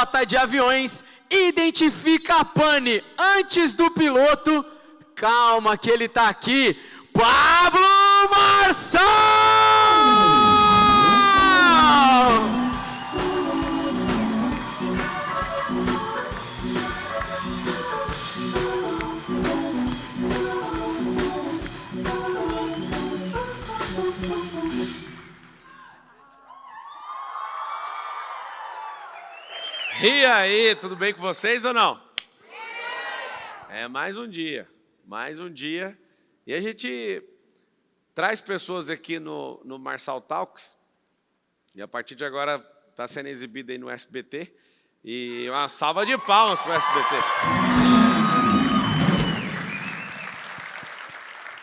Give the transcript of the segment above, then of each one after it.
Frota de Aviões identifica a pane antes do piloto. Calma que ele tá aqui. Pablo Marçal! E aí, tudo bem com vocês ou não? É mais um dia. E a gente traz pessoas aqui no Marçal Talks, e a partir de agora está sendo exibido aí no SBT, e uma salva de palmas para o SBT.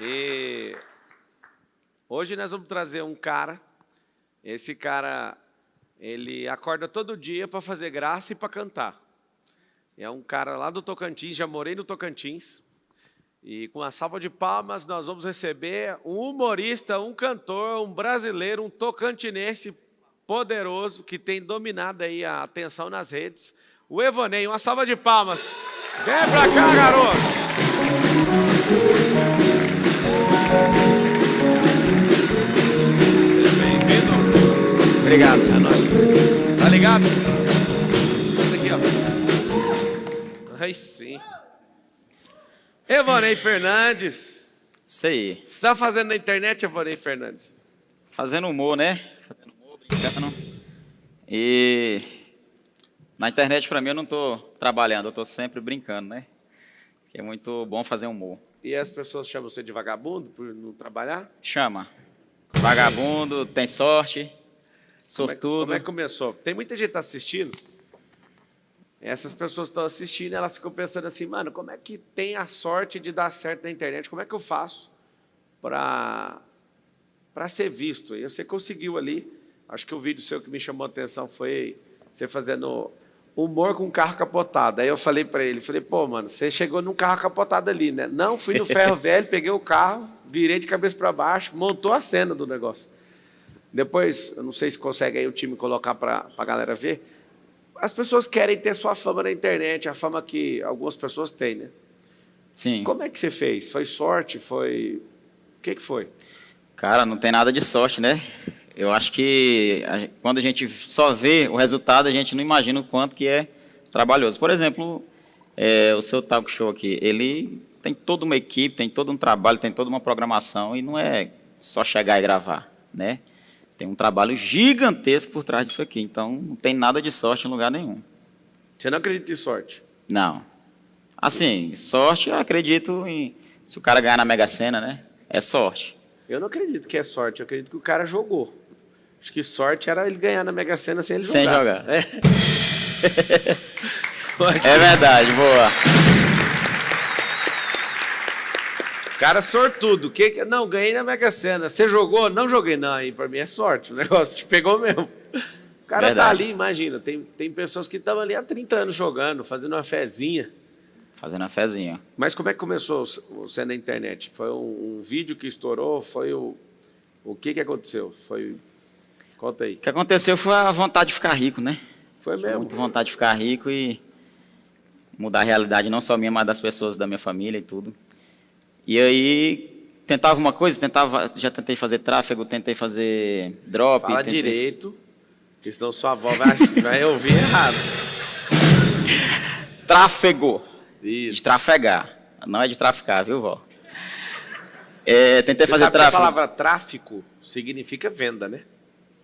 E hoje nós vamos trazer um cara, esse cara, ele acorda todo dia para fazer graça e para cantar. É um cara lá do Tocantins, já morei no Tocantins. E com a salva de palmas nós vamos receber um humorista, um cantor, um brasileiro, um tocantinense poderoso que tem dominado aí a atenção nas redes, o Evonei. Uma salva de palmas. Vem pra cá, garoto. Seja bem-vindo. Obrigado. É nóis. Tá ligado? Esse aqui, ó. Aí sim. Evonei Fernandes. Isso aí. Você está fazendo na internet, Evonei Fernandes? Fazendo humor, né? Fazendo humor, brincando. E na internet, para mim, eu não estou trabalhando, eu estou sempre brincando, né? Que é muito bom fazer humor. E as pessoas chamam você de vagabundo por não trabalhar? Chama. Vagabundo, tem sorte, sortudo. Como é que começou? Tem muita gente assistindo. Essas pessoas estão assistindo, elas ficam pensando assim, mano, como é que tem a sorte de dar certo na internet? Como é que eu faço para ser visto? E você conseguiu ali. Acho que o vídeo seu que me chamou a atenção foi você fazendo humor com carro capotado. Aí eu falei para ele, pô, mano, você chegou num carro capotado ali, né? Não, fui no ferro velho, peguei o carro, virei de cabeça para baixo, montou a cena do negócio. Depois, eu não sei se consegue aí o time colocar para a galera ver. As pessoas querem ter sua fama na internet, a fama que algumas pessoas têm, né? Sim. Como é que você fez? Foi sorte? Foi... O que foi? Cara, não tem nada de sorte, né? Eu acho que quando a gente só vê o resultado, a gente não imagina o quanto que é trabalhoso. Por exemplo, o seu talk show aqui, ele tem toda uma equipe, tem todo um trabalho, tem toda uma programação, e não é só chegar e gravar, né? Tem um trabalho gigantesco por trás disso aqui, então não tem nada de sorte em lugar nenhum. Você não acredita em sorte? Não. Assim, sorte eu acredito em... Se o cara ganhar na Mega Sena, né? É sorte. Eu não acredito que é sorte, eu acredito que o cara jogou. Acho que sorte era ele ganhar na Mega Sena sem ele jogar. Sem jogar. É verdade, boa. Cara sortudo. Não, ganhei na Mega Sena. Você jogou? Não joguei. Não, aí para mim é sorte. O negócio te pegou mesmo. O cara verdade. Tá ali, imagina. Tem pessoas que estavam ali há 30 anos jogando, fazendo uma fezinha. Fazendo uma fezinha. Mas como é que começou você na internet? Foi um vídeo que estourou? Foi o que aconteceu? Conta aí. O que aconteceu foi a vontade de ficar rico, né? Foi mesmo? Muita vontade de ficar rico e mudar a realidade, não só minha, mas das pessoas da minha família e tudo. E aí, tentava uma coisa, já tentei fazer tráfego, tentei fazer drop. Fala direito, porque senão sua avó vai ouvir errado. Tráfego. Isso. De trafegar. Não é de traficar, viu, vó? Tentei Você fazer sabe tráfego. Que a palavra tráfico significa venda, né?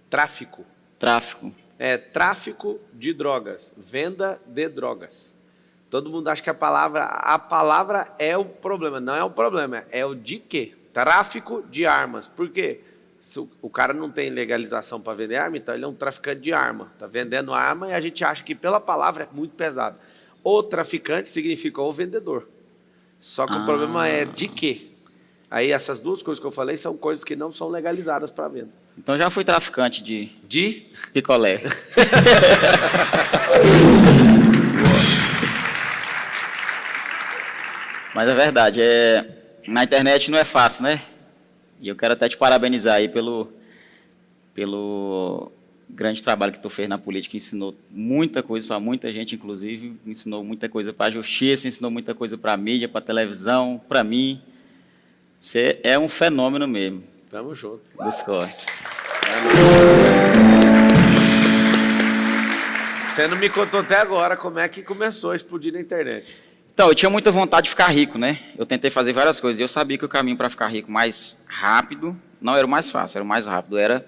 Tráfico. Tráfico. É tráfico de drogas, venda de drogas. Todo mundo acha que a palavra é o problema. Não é o problema, é o de quê? Tráfico de armas. Por quê? Se o cara não tem legalização para vender arma, então ele é um traficante de arma. Está vendendo arma e a gente acha que pela palavra é muito pesado. O traficante significa o vendedor. Só que o problema é de quê? Aí essas duas coisas que eu falei são coisas que não são legalizadas para venda. Então já fui traficante de picolé. Mas é verdade, na internet não é fácil, né? E eu quero até te parabenizar aí pelo grande trabalho que tu fez na política, ensinou muita coisa para muita gente, inclusive, ensinou muita coisa para a justiça, ensinou muita coisa para a mídia, para a televisão, para mim. Você é um fenômeno mesmo. Tamo junto. Dos cortes. Você não me contou até agora como é que começou a explodir na internet. Então, eu tinha muita vontade de ficar rico, né? Eu tentei fazer várias coisas. Eu sabia que o caminho para ficar rico mais rápido, não era o mais fácil, era o mais rápido, era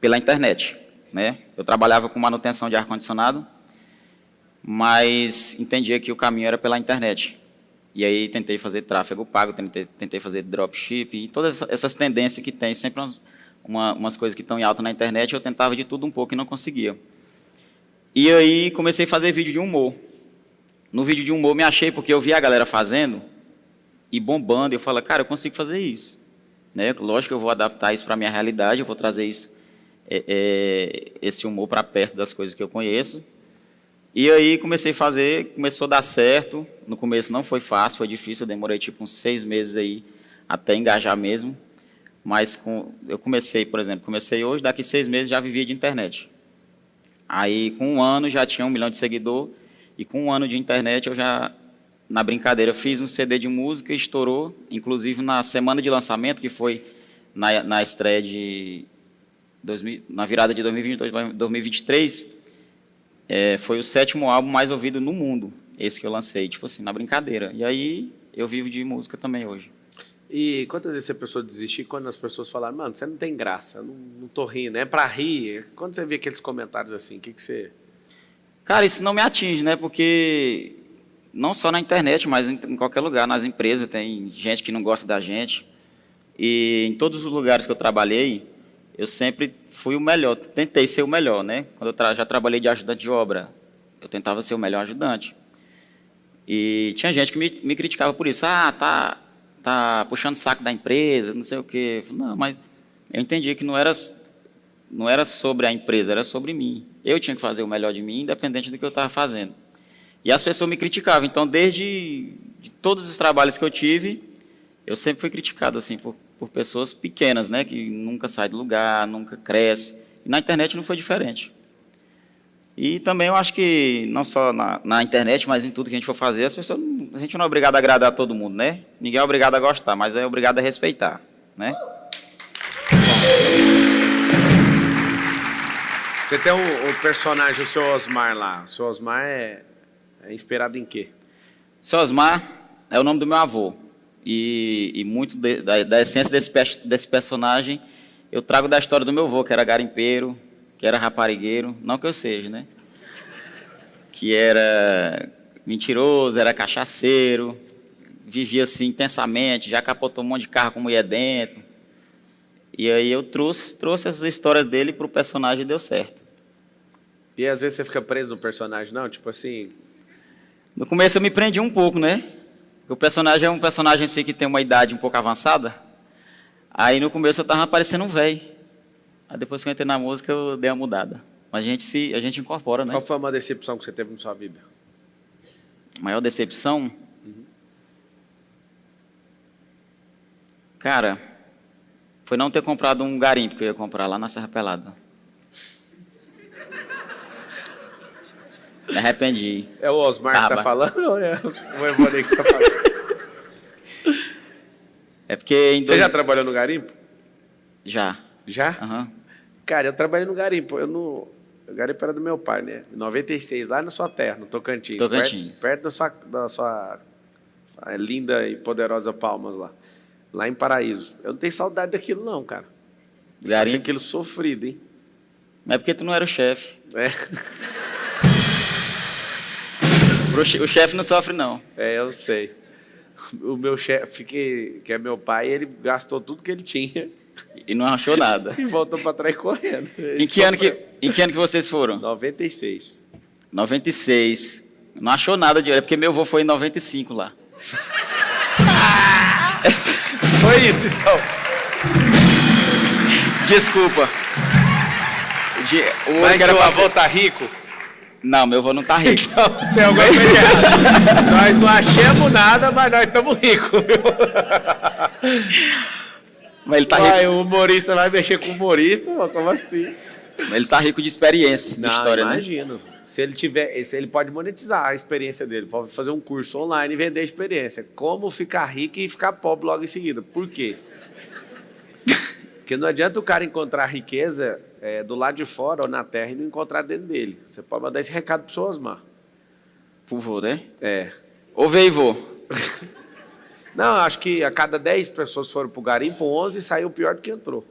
pela internet, né? Eu trabalhava com manutenção de ar-condicionado, mas entendia que o caminho era pela internet. E aí tentei fazer tráfego pago, tentei fazer dropship, e todas essas tendências que tem, sempre umas coisas que estão em alta na internet, eu tentava de tudo um pouco e não conseguia. E aí comecei a fazer vídeo de humor. No vídeo de humor me achei porque eu via a galera fazendo e bombando, e eu falei, cara, eu consigo fazer isso. Né? Lógico que eu vou adaptar isso para a minha realidade, eu vou trazer isso, esse humor para perto das coisas que eu conheço. E aí comecei a fazer, começou a dar certo. No começo não foi fácil, foi difícil, eu demorei tipo uns 6 meses aí até engajar mesmo. Mas eu comecei, por exemplo, comecei hoje, daqui 6 meses já vivia de internet. Aí com 1 ano já tinha 1 milhão de seguidores, e com 1 ano de internet eu já, na brincadeira, fiz um CD de música, estourou, inclusive na semana de lançamento, que foi na estreia de na virada de 2022 para 2023, foi o 7º álbum mais ouvido no mundo, esse que eu lancei, tipo assim, na brincadeira. E aí eu vivo de música também hoje. E quantas vezes a pessoa desistiu quando as pessoas falaram, mano, você não tem graça, eu não tô rindo, é pra rir? Quando você vê aqueles comentários assim, o que você... Cara, isso não me atinge, né? Porque não só na internet, mas em qualquer lugar, nas empresas, tem gente que não gosta da gente. E em todos os lugares que eu trabalhei, eu sempre fui o melhor, tentei ser o melhor, né? Quando eu já trabalhei de ajudante de obra, eu tentava ser o melhor ajudante. E tinha gente que me criticava por isso. Ah, tá puxando saco da empresa, não sei o quê. Não, mas eu entendi que não era sobre a empresa, era sobre mim. Eu tinha que fazer o melhor de mim, independente do que eu estava fazendo. E as pessoas me criticavam. Então, desde todos os trabalhos que eu tive, eu sempre fui criticado assim, por pessoas pequenas, né, que nunca saem do lugar, nunca crescem. E na internet não foi diferente. E também eu acho que, não só na internet, mas em tudo que a gente for fazer, a gente não é obrigado a agradar a todo mundo, né? Ninguém é obrigado a gostar, mas é obrigado a respeitar, né? Você tem o personagem, o seu Osmar lá. O seu Osmar é inspirado em quê? Seu Osmar é o nome do meu avô. E muito da essência desse personagem eu trago da história do meu avô, que era garimpeiro, que era raparigueiro, não que eu seja, né? Que era mentiroso, era cachaceiro, vivia assim intensamente, já capotou um monte de carro com mulher dentro. E aí eu trouxe essas histórias dele para o personagem e deu certo. E às vezes você fica preso no personagem, não? Tipo assim... No começo eu me prendi um pouco, né? O personagem é um personagem assim que tem uma idade um pouco avançada. Aí no começo eu estava parecendo um velho. Aí depois que eu entrei na música eu dei uma mudada. Mas a gente incorpora, né? Qual foi uma decepção que você teve na sua vida? A maior decepção? Cara, foi não ter comprado um garimpo que eu ia comprar lá na Serra Pelada. Me arrependi. É o Osmar que tá falando ou é o Evone que tá falando? É porque... Você já trabalhou no garimpo? Já. Já? Aham. Cara, eu trabalhei no garimpo. O garimpo era do meu pai, né? Em 96, lá na sua terra, no Tocantins. Perto da sua linda e poderosa Palmas lá. Lá em Paraíso. Eu não tenho saudade daquilo não, cara. Garimpo? Achei aquilo sofrido, hein? Mas é porque tu não era o chefe. É. O chefe não sofre, não. É, eu sei. O meu chefe, que é meu pai, ele gastou tudo que ele tinha. E não achou nada. E voltou para trás correndo. Em que ano que vocês foram? 96. 96. Não achou nada de... É porque meu avô foi em 95 lá. Foi isso, então. Desculpa. Mas seu avô tá rico? Não, meu avô não tá rico. Então, tem alguma coisa errada. Nós não achamos nada, mas nós estamos ricos, viu? Mas ele tá rico. rico. O humorista vai mexer com o humorista? Como assim? Ele está rico de experiência, de Não, história, imagino. Né? Se ele tiver, ele pode monetizar a experiência dele, pode fazer um curso online e vender a experiência. Como ficar rico e ficar pobre logo em seguida. Por quê? Porque não adianta o cara encontrar riqueza do lado de fora ou na terra e não encontrar dentro dele. Você pode mandar esse recado para o seu Osmar. Por vô, né? É. Ouve aí, vô. Não, acho que a cada 10 pessoas foram para o garimpo, 11 saiu pior do que entrou.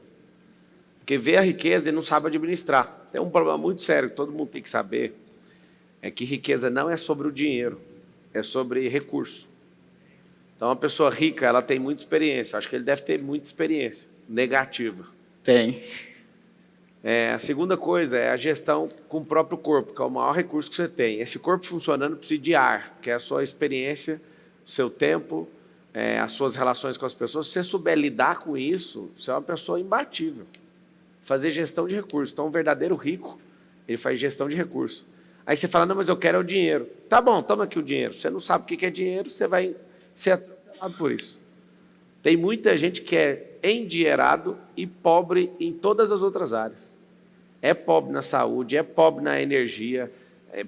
Porque vê a riqueza e não sabe administrar. Tem um problema muito sério que todo mundo tem que saber, é que riqueza não é sobre o dinheiro, é sobre recurso. Então, uma pessoa rica, ela tem muita experiência. Acho que ele deve ter muita experiência negativa. Tem. A segunda coisa é a gestão com o próprio corpo, que é o maior recurso que você tem. Esse corpo funcionando precisa de ar, que é a sua experiência, o seu tempo, as suas relações com as pessoas. Se você souber lidar com isso, você é uma pessoa imbatível. Fazer gestão de recursos. Então, um verdadeiro rico, ele faz gestão de recursos. Aí você fala, não, mas eu quero o dinheiro. Tá bom, toma aqui o dinheiro. Você não sabe o que é dinheiro, você vai ser atropelado por isso. Tem muita gente que é endinheirado e pobre em todas as outras áreas. É pobre na saúde, é pobre na energia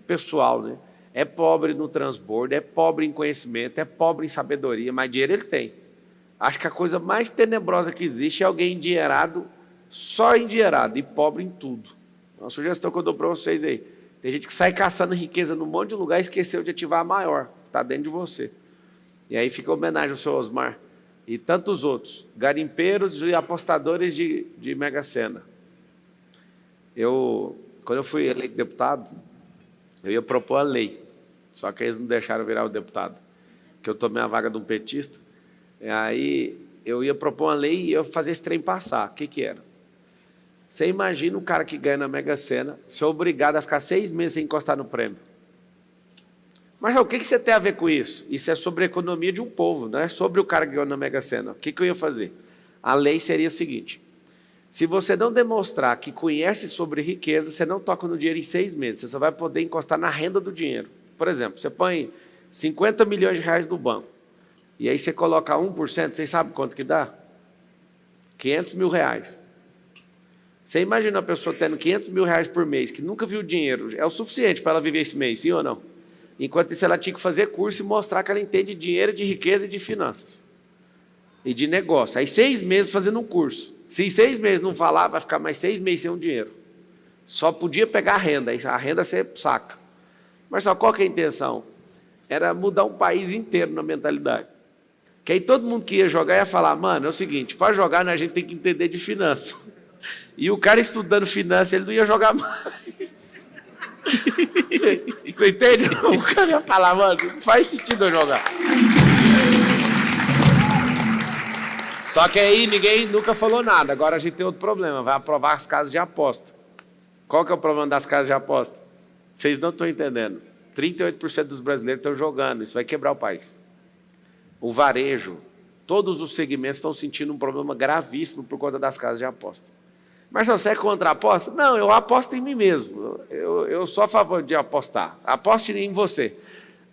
pessoal, né? É pobre no transbordo, é pobre em conhecimento, é pobre em sabedoria, mas dinheiro ele tem. Acho que a coisa mais tenebrosa que existe é alguém endinheirado, só endinheirado e pobre em tudo. Uma sugestão que eu dou para vocês aí. Tem gente que sai caçando riqueza num monte de lugar e esqueceu de ativar a maior, está dentro de você. E aí fica homenagem ao seu Osmar e tantos outros, garimpeiros e apostadores de Mega Sena. Quando eu fui eleito deputado, eu ia propor a lei, só que eles não deixaram virar o deputado, que eu tomei a vaga de um petista. E aí eu ia propor uma lei e ia fazer esse trem passar. O que era? Você imagina um cara que ganha na Mega Sena ser obrigado a ficar 6 meses sem encostar no prêmio. Mas o que você tem a ver com isso? Isso é sobre a economia de um povo, não é sobre o cara que ganhou na Mega Sena. O que eu ia fazer? A lei seria a seguinte: se você não demonstrar que conhece sobre riqueza, você não toca no dinheiro em 6 meses, você só vai poder encostar na renda do dinheiro. Por exemplo, você põe 50 milhões de reais no banco, e aí você coloca 1%, vocês sabem quanto que dá? 500 mil reais. Você imagina uma pessoa tendo 500 mil reais por mês, que nunca viu dinheiro, é o suficiente para ela viver esse mês, sim ou não? Enquanto isso, ela tinha que fazer curso e mostrar que ela entende de dinheiro, de riqueza e de finanças. E de negócio. Aí 6 meses fazendo um curso. Se em 6 meses não falar, vai ficar mais 6 meses sem um dinheiro. Só podia pegar a renda, aí a renda você saca. Mas só qual que é a intenção? Era mudar um país inteiro na mentalidade. Que aí todo mundo que ia jogar ia falar, mano, é o seguinte, para jogar a gente tem que entender de finanças. E o cara estudando finanças, ele não ia jogar mais. Você entende? O cara ia falar, mano, não faz sentido eu jogar. Só que aí ninguém nunca falou nada. Agora a gente tem outro problema, vai aprovar as casas de aposta. Qual que é o problema das casas de aposta? Vocês não estão entendendo. 38% dos brasileiros estão jogando, isso vai quebrar o país. O varejo, todos os segmentos estão sentindo um problema gravíssimo por conta das casas de aposta. Mas você é contra a aposta? Não, eu aposto em mim mesmo. Eu sou a favor de apostar. Aposte em você.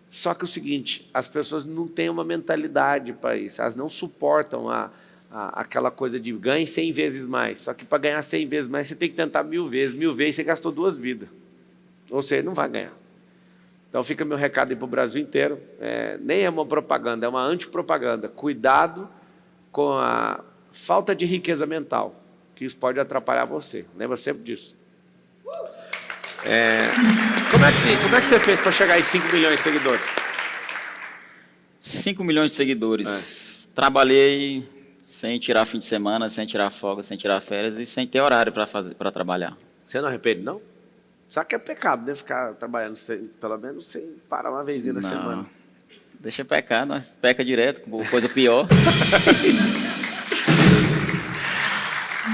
Só que é o seguinte, as pessoas não têm uma mentalidade para isso. Elas não suportam aquela coisa de ganhe 100 vezes mais. Só que para ganhar 100 vezes mais, você tem que tentar 1000 vezes. 1000 vezes você gastou 2 vidas. Ou seja, não vai ganhar. Então fica meu recado aí para o Brasil inteiro. Nem é uma propaganda, é uma antipropaganda. Cuidado com a falta de riqueza mental, que isso pode atrapalhar você. Lembra sempre disso. Como é que você fez para chegar em 5 milhões de seguidores? 5 milhões de seguidores. Trabalhei sem tirar fim de semana, sem tirar folga, sem tirar férias e sem ter horário para trabalhar. Você não arrepende, não? Sabe que é pecado, né? Ficar trabalhando pelo menos sem parar uma vezinha na semana. Deixa pecar, nós peca direto, coisa pior.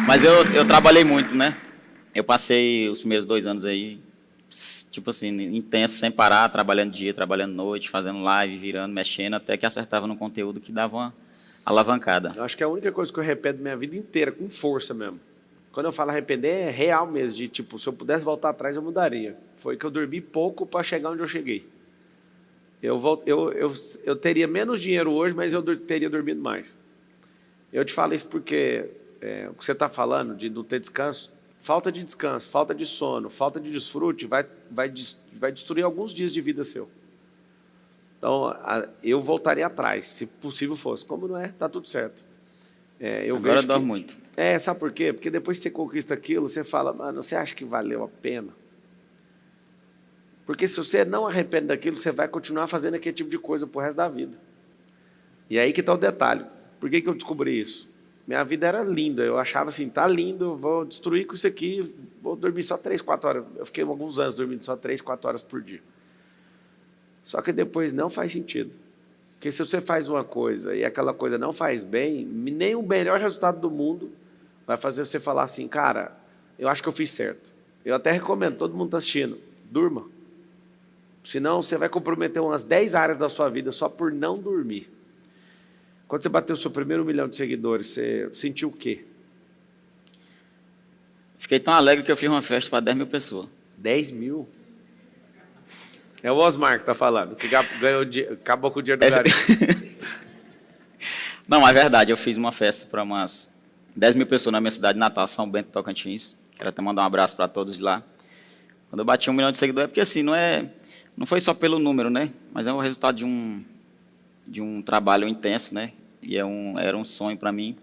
Mas eu trabalhei muito, né? Eu passei os primeiros 2 anos aí, tipo assim, intenso, sem parar, trabalhando dia, trabalhando noite, fazendo live, virando, mexendo, até que acertava no conteúdo que dava uma alavancada. Eu acho que é a única coisa que eu arrependo minha vida inteira, com força mesmo. Quando eu falo arrepender, é real mesmo, de tipo, se eu pudesse voltar atrás, eu mudaria. Foi que eu dormi pouco para chegar onde eu cheguei. Eu teria menos dinheiro hoje, mas eu teria dormido mais. Eu te falo isso porque o que você está falando, de não ter descanso, falta de descanso, falta de sono, falta de desfrute, vai destruir alguns dias de vida seu. Então, eu voltaria atrás, se possível fosse. Como não é, está tudo certo. Eu Agora vejo dói que, muito. sabe por quê? Porque depois que você conquista aquilo, você fala, mano, você acha que valeu a pena? Porque se você não arrepende daquilo, você vai continuar fazendo aquele tipo de coisa pro resto da vida. E aí que está o detalhe. Por que eu descobri isso? Minha vida era linda, eu achava assim, tá lindo, vou destruir com isso aqui, vou dormir só 3, 4 horas. Eu fiquei alguns anos dormindo só 3, 4 horas por dia. Só que depois não faz sentido. Porque se você faz uma coisa e aquela coisa não faz bem, nem o melhor resultado do mundo vai fazer você falar assim, cara, eu acho que eu fiz certo. Eu até recomendo, todo mundo está assistindo, durma. Senão você vai comprometer umas 10 áreas da sua vida só por não dormir. Quando você bateu o seu primeiro 1 milhão de seguidores, você sentiu o quê? Fiquei tão alegre que eu fiz uma festa para 10 mil pessoas. 10 mil? É o Osmar que está falando, que acabou com o dinheiro do garimpo. Não, é verdade, eu fiz uma festa para umas 10 mil pessoas na minha cidade natal, São Bento, Tocantins. Quero até mandar um abraço para todos de lá. Quando eu bati 1 milhão de seguidores, é porque assim, não foi só pelo número, né? Mas é o resultado de um trabalho intenso, né? E era um sonho para mim.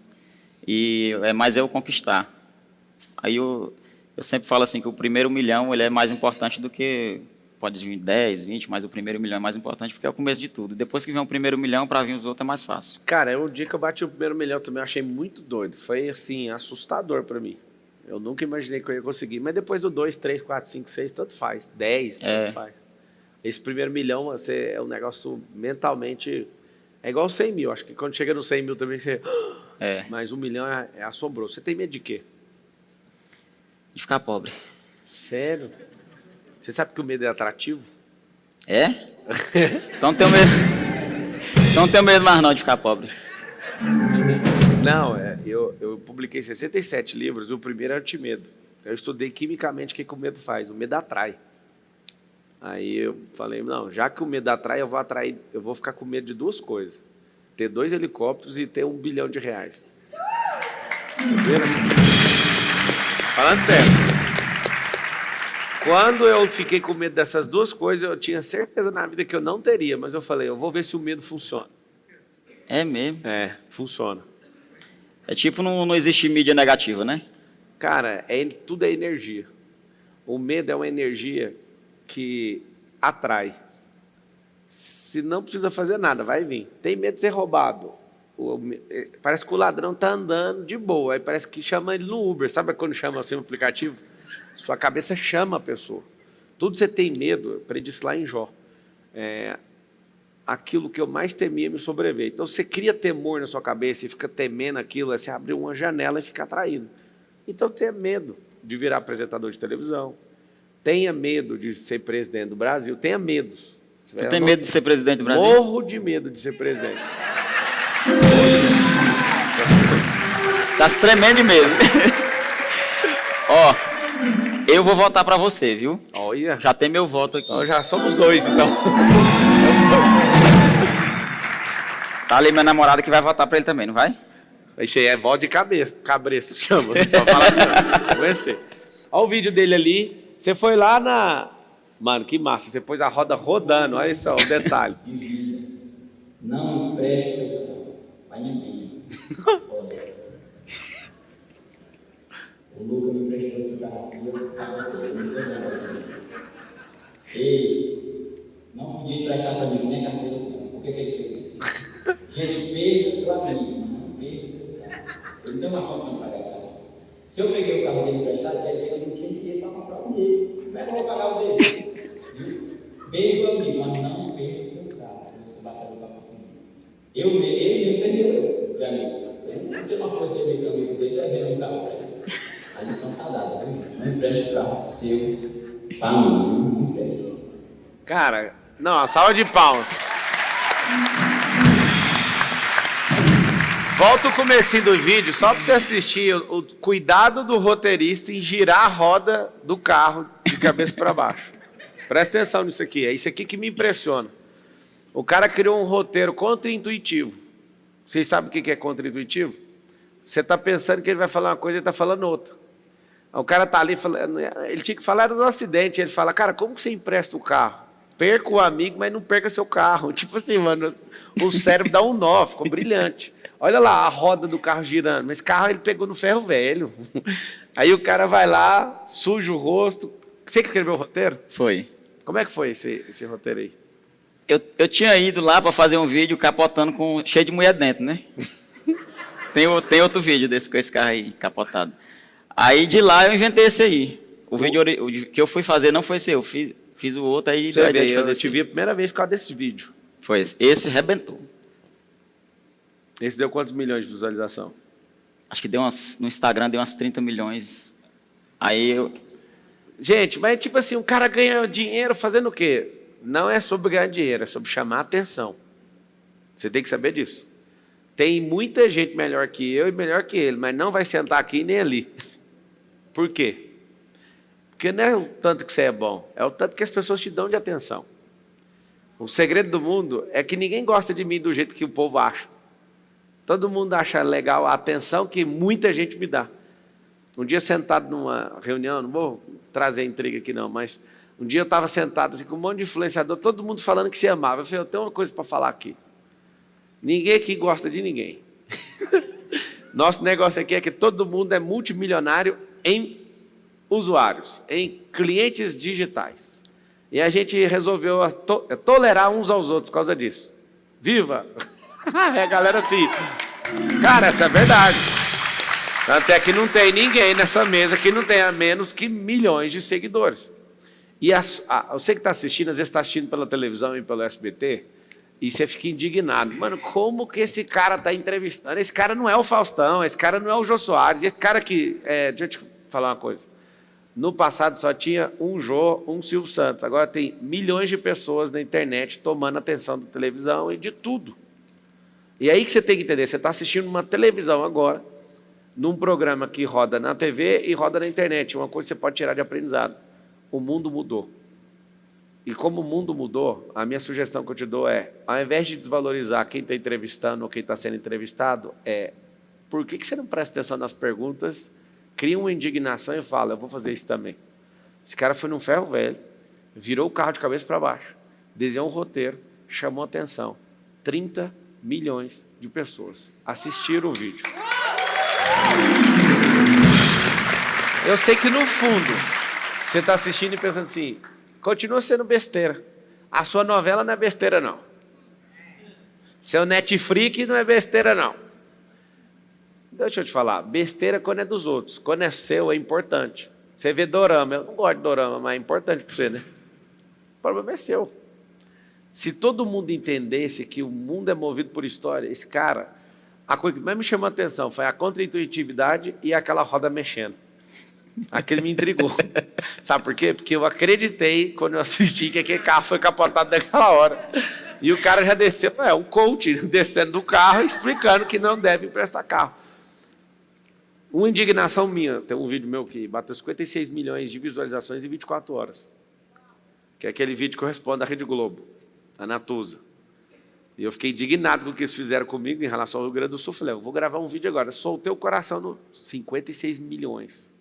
E mais eu conquistar. Aí eu sempre falo assim que o primeiro 1 milhão ele é mais importante do que pode vir 10, 20, mas o primeiro 1 milhão é mais importante porque é o começo de tudo. Depois que vem o primeiro 1 milhão, para vir os outros é mais fácil. Cara, o dia que eu bati o primeiro 1 milhão também eu achei muito doido. Foi assim, assustador para mim. Eu nunca imaginei que eu ia conseguir. Mas depois do 2, 3, 4, 5, 6, tanto faz. 10, tanto faz. Esse primeiro 1 milhão é um negócio mentalmente... É igual 100 mil. Acho que quando chega no 100 mil também você... Mas 1 milhão é assombroso. Você tem medo de quê? De ficar pobre. Sério? Você sabe que o medo é atrativo? É? Então não tenho medo. Então não tenho medo mais não de ficar pobre. Não, eu publiquei 67 livros e o primeiro é Antimedo. Eu estudei quimicamente o que o medo faz. O medo atrai. Aí eu falei, não, já que o medo atrai, eu vou ficar com medo de 2 coisas. Ter 2 helicópteros e ter R$1 bilhão. Entenderam? Falando sério. Quando eu fiquei com medo dessas 2 coisas, eu tinha certeza na vida que eu não teria, mas eu falei, eu vou ver se o medo funciona. É mesmo? Funciona. É tipo não existe mídia negativa, né? Cara, tudo é energia. O medo é uma energia que atrai. Se não precisa fazer nada, vai vir. Tem medo de ser roubado. Parece que o ladrão está andando de boa, aí parece que chama ele no Uber. Sabe quando chama assim o aplicativo? Sua cabeça chama a pessoa. Tudo você tem medo, eu aprendi isso lá em Jó. Aquilo que eu mais temia me sobreveio. Então, você cria temor na sua cabeça e fica temendo aquilo, aí você abre uma janela e fica atraído. Então, tenha medo de virar apresentador de televisão. Tenha medo de ser presidente do Brasil. Tenha medos. Tu tem medo de ser presidente do Brasil? Morro de medo de ser presidente. Tá se tremendo de medo. Ó, eu vou votar pra você, viu? Olha. Já tem meu voto aqui. Então, já somos 2, então. Tá ali minha namorada que vai votar pra ele também, não vai? Isso aí é voto de cabeça, cabresto, chama. Pode falar assim, não. Conhecer. Olha o vídeo dele ali. Você foi lá na... Mano, que massa. Você pôs a roda rodando. Olha só o detalhe. Não empreste seu carro a ninguém. O Lucas me emprestou esse carro aqui, eu ficava com ele, não sei nada. Ele não podia emprestar para mim, nem carteira não. Por que ele fez isso? Gente, perda para mim, não perda o seu carro. Ele tem uma condição de pagar essa carro. Se eu peguei o carro dele emprestado, quer dizer que ele não tinha dinheiro para comprar o dele. Como é que eu vou pagar o dele? Perda o amigo, mas não perda o seu carro. Você vai fazer para conseguir. Ele mesmo perdeu para mim. Eu não tenho uma força de amigo dele, vai ver um carro para ele. A lição está dada, viu? Não empreste o carro seu para mim, não quero. Cara, não, a salva de palmas. Volta o comecinho do vídeo, só para você assistir o cuidado do roteirista em girar a roda do carro de cabeça para baixo. Presta atenção nisso aqui, é isso aqui que me impressiona. O cara criou um roteiro contra-intuitivo. Vocês sabem o que é contra-intuitivo? Você está pensando que ele vai falar uma coisa e ele está falando outra. O cara tá ali falando, ele tinha que falar do acidente. Ele fala, cara, como que você empresta o carro? Perca o amigo, mas não perca seu carro. Tipo assim, mano, o cérebro dá um nó, ficou brilhante. Olha lá a roda do carro girando. Mas esse carro ele pegou no ferro velho. Aí o cara vai lá, suja o rosto. Você que escreveu o roteiro? Foi. Como é que foi esse roteiro aí? Eu tinha ido lá para fazer um vídeo capotando cheio de mulher dentro, né? Tem outro vídeo desse com esse carro aí, capotado. Aí de lá eu inventei esse aí. O vídeo que eu fui fazer não foi esse, eu fiz o outro aí. Você vê, eu te vi a primeira vez por causa desse vídeo. Foi esse. Esse arrebentou. Esse deu quantos milhões de visualização? Acho que no Instagram deu umas 30 milhões. Aí eu... Gente, mas tipo assim, um cara ganha dinheiro fazendo o quê? Não é sobre ganhar dinheiro, é sobre chamar atenção. Você tem que saber disso. Tem muita gente melhor que eu e melhor que ele, mas não vai sentar aqui nem ali. Por quê? Porque não é o tanto que você é bom, é o tanto que as pessoas te dão de atenção. O segredo do mundo é que ninguém gosta de mim do jeito que o povo acha. Todo mundo acha legal a atenção que muita gente me dá. Um dia sentado numa reunião, não vou trazer intriga aqui não, mas um dia eu estava sentado assim, com um monte de influenciador, todo mundo falando que se amava. Eu falei, eu tenho uma coisa para falar aqui. Ninguém aqui gosta de ninguém. Nosso negócio aqui é que todo mundo é multimilionário em usuários, em clientes digitais. E a gente resolveu tolerar uns aos outros por causa disso. Viva! É a galera assim. Cara, essa é verdade. Tanto é que não tem ninguém nessa mesa que não tenha menos que milhões de seguidores. E você que está assistindo, às vezes está assistindo pela televisão e pelo SBT, e você fica indignado. Mano, como que esse cara está entrevistando? Esse cara não é o Faustão, esse cara não é o Jô Soares, esse cara que... deixa eu te falar uma coisa. No passado só tinha um Jô, um Silvio Santos. Agora tem milhões de pessoas na internet tomando atenção da televisão e de tudo. E aí que você tem que entender, você está assistindo uma televisão agora, num programa que roda na TV e roda na internet. Uma coisa que você pode tirar de aprendizado. O mundo mudou. E como o mundo mudou, a minha sugestão que eu te dou é, ao invés de desvalorizar quem está entrevistando ou quem está sendo entrevistado, por que você não presta atenção nas perguntas, cria uma indignação e fala, eu vou fazer isso também. Esse cara foi num ferro velho, virou o carro de cabeça para baixo, desenhou um roteiro, chamou atenção. 30 milhões de pessoas assistiram o vídeo. Eu sei que no fundo, você está assistindo e pensando assim, continua sendo besteira. A sua novela não é besteira, não. Seu Netflix não é besteira, não. Deixa eu te falar, besteira quando é dos outros. Quando é seu, é importante. Você vê dorama, eu não gosto de dorama, mas é importante para você, né? O problema é seu. Se todo mundo entendesse que o mundo é movido por história, esse cara, a coisa que mais me chamou a atenção foi a contra-intuitividade e aquela roda mexendo. Aquele me intrigou. Sabe por quê? Porque eu acreditei, quando eu assisti, que aquele carro foi capotado naquela hora. E o cara já desceu, um coach descendo do carro, explicando que não deve emprestar carro. Uma indignação minha, tem um vídeo meu que bateu 56 milhões de visualizações em 24 horas. Que é aquele vídeo que eu respondo da Rede Globo, a Natuza. E eu fiquei indignado com o que eles fizeram comigo em relação ao Rio Grande do Sul. Falei, eu vou gravar um vídeo agora. Soltei o coração no 56 milhões.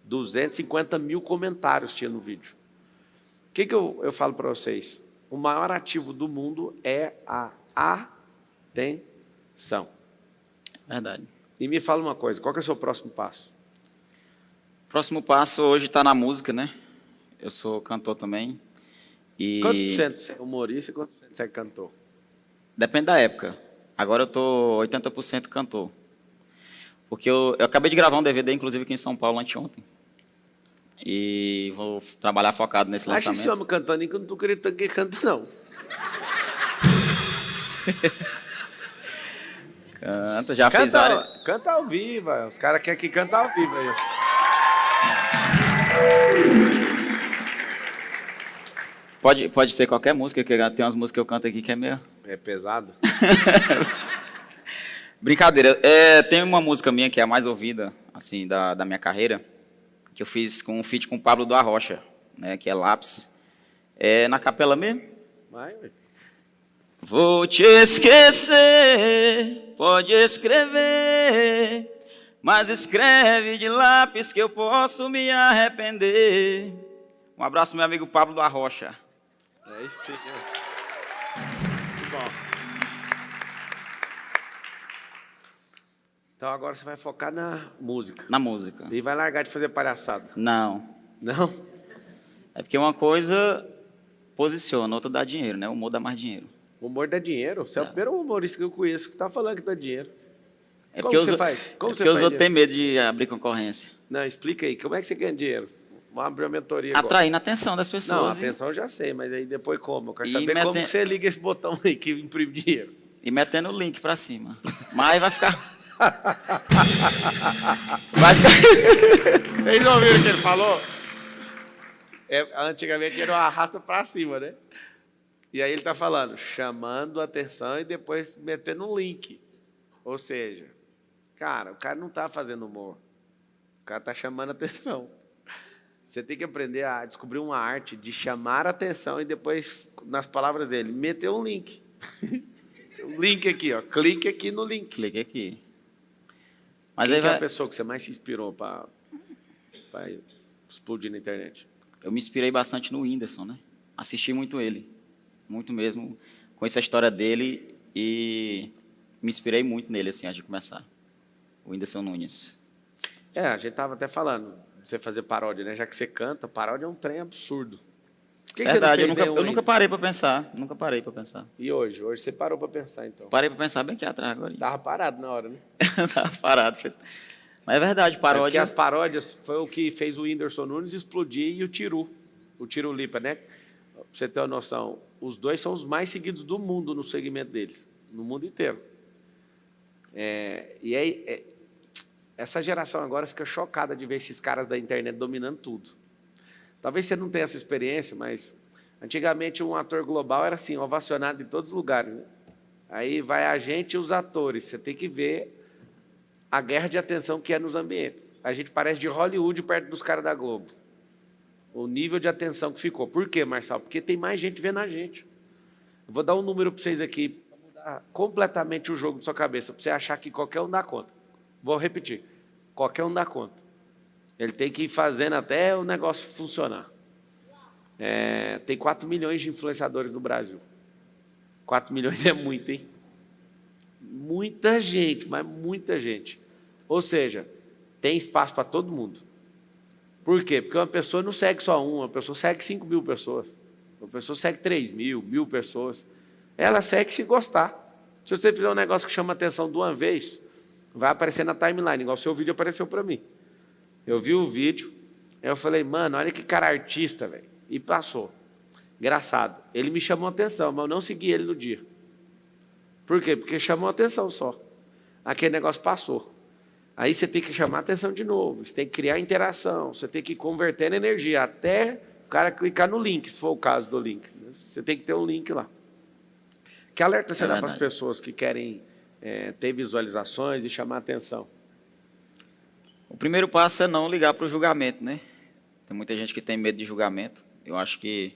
250 mil comentários tinha no vídeo. O que eu falo para vocês? O maior ativo do mundo é a atenção. Verdade. E me fala uma coisa, qual que é o seu próximo passo? Próximo passo hoje está na música, né? Eu sou cantor também. E... Quantos por cento você é humorista e quantos por cento você é cantor? Depende da época. Agora eu estou 80% cantor. Porque eu acabei de gravar um DVD, inclusive, aqui em São Paulo, anteontem. E vou trabalhar focado nesse lançamento. Acho esse homem cantando aí que eu não estou acreditando que canta, não. Canta, já fiz várias... Canta ao vivo, os caras querem que canta ao vivo aí. Pode ser qualquer música, que tem umas músicas que eu canto aqui que é meio... É pesado? Brincadeira. Tem uma música minha que é a mais ouvida, assim, da minha carreira, que eu fiz com um feat com o Pablo do Arrocha, né, que é Lápis. É na capela mesmo. Vai, ué. Vou te esquecer, pode escrever, mas escreve de lápis que eu posso me arrepender. Um abraço pro meu amigo Pablo da Rocha. É isso aí. Muito bom. Então agora você vai focar na música. Na música. E vai largar de fazer palhaçada. Não. Não? É porque uma coisa posiciona, outra dá dinheiro, né? O humor dá mais dinheiro. O humor dá dinheiro. Você é o primeiro humorista que eu conheço que está falando que dá dinheiro. É Como porque que você faz? Como é você porque os faz outros têm dinheiro? medo de abrir concorrência. Não, explica aí. Como é que você ganha dinheiro? Vamos abrir uma mentoria agora. Atraindo a atenção das Não, a pessoas. atenção eu já sei, mas aí depois como? Eu quero E saber como mete- que você liga esse botão aí que imprime dinheiro. E metendo o link pra cima. Mas vai ficar... vai ficar... Vocês ouviram o que ele falou? Antigamente era uma arrasta pra cima, né? E aí ele está falando, chamando a atenção e depois metendo um link. Ou seja, cara, o cara não está fazendo humor. O cara está chamando a atenção. Você tem que aprender a descobrir uma arte de chamar a atenção e depois, nas palavras dele, meter um link. Um link aqui, ó. Clique aqui no link. Clique aqui. Mas Quem aí que é vai... a pessoa que você mais se inspirou para explodir na internet? Eu me inspirei bastante no Whindersson, né? Assisti muito ele. Muito mesmo. Conheci a história dele e me inspirei muito nele, assim, antes de começar. O Whindersson Nunes. A gente estava até falando de você fazer paródia, né? Já que você canta, paródia é um trem absurdo. Por que Verdade, você não fez eu nenhum nunca ainda? parei para pensar. Nunca parei para pensar. E hoje? Hoje você parou para pensar, então. Parei para pensar bem aqui atrás agora. Tava parado na hora, né? Tava parado. Mas é verdade, Porque paródia... as paródias foi o que fez o Whindersson Nunes explodir e o Tiro Lipa, né? Pra você ter uma noção, os dois são os mais seguidos do mundo no segmento deles, no mundo inteiro. E aí, essa geração agora fica chocada de ver esses caras da internet dominando tudo. Talvez você não tenha essa experiência, mas antigamente um ator global era assim, ovacionado em todos os lugares, né? Aí vai a gente e os atores, você tem que ver a guerra de atenção que é nos ambientes. A gente parece de Hollywood perto dos caras da Globo. O nível de atenção que ficou. Por quê, Marçal? Porque tem mais gente vendo a gente. Eu vou dar um número para vocês aqui, para mudar completamente o jogo de sua cabeça, para você achar que qualquer um dá conta. Vou repetir. Qualquer um dá conta. Ele tem que ir fazendo até o negócio funcionar. Tem 4 milhões de influenciadores no Brasil. 4 milhões é muito, hein? Muita gente, mas muita gente. Ou seja, tem espaço para todo mundo. Por quê? Porque uma pessoa não segue só uma pessoa segue 5 mil pessoas. Uma pessoa segue 3 mil, 1.000 pessoas. Ela segue se gostar. Se você fizer um negócio que chama atenção de uma vez, vai aparecer na timeline, igual o seu vídeo apareceu para mim. Eu vi o vídeo, aí eu falei, mano, olha que cara artista, velho. E passou. Engraçado. Ele me chamou a atenção, mas eu não segui ele no dia. Por quê? Porque chamou a atenção só. Aquele negócio passou. Aí você tem que chamar a atenção de novo, você tem que criar interação, você tem que converter na energia, até o cara clicar no link, se for o caso do link. Você tem que ter um link lá. Que alerta você dá para as pessoas que querem ter visualizações e chamar a atenção? O primeiro passo é não ligar para o julgamento, né? Tem muita gente que tem medo de julgamento. Eu acho que...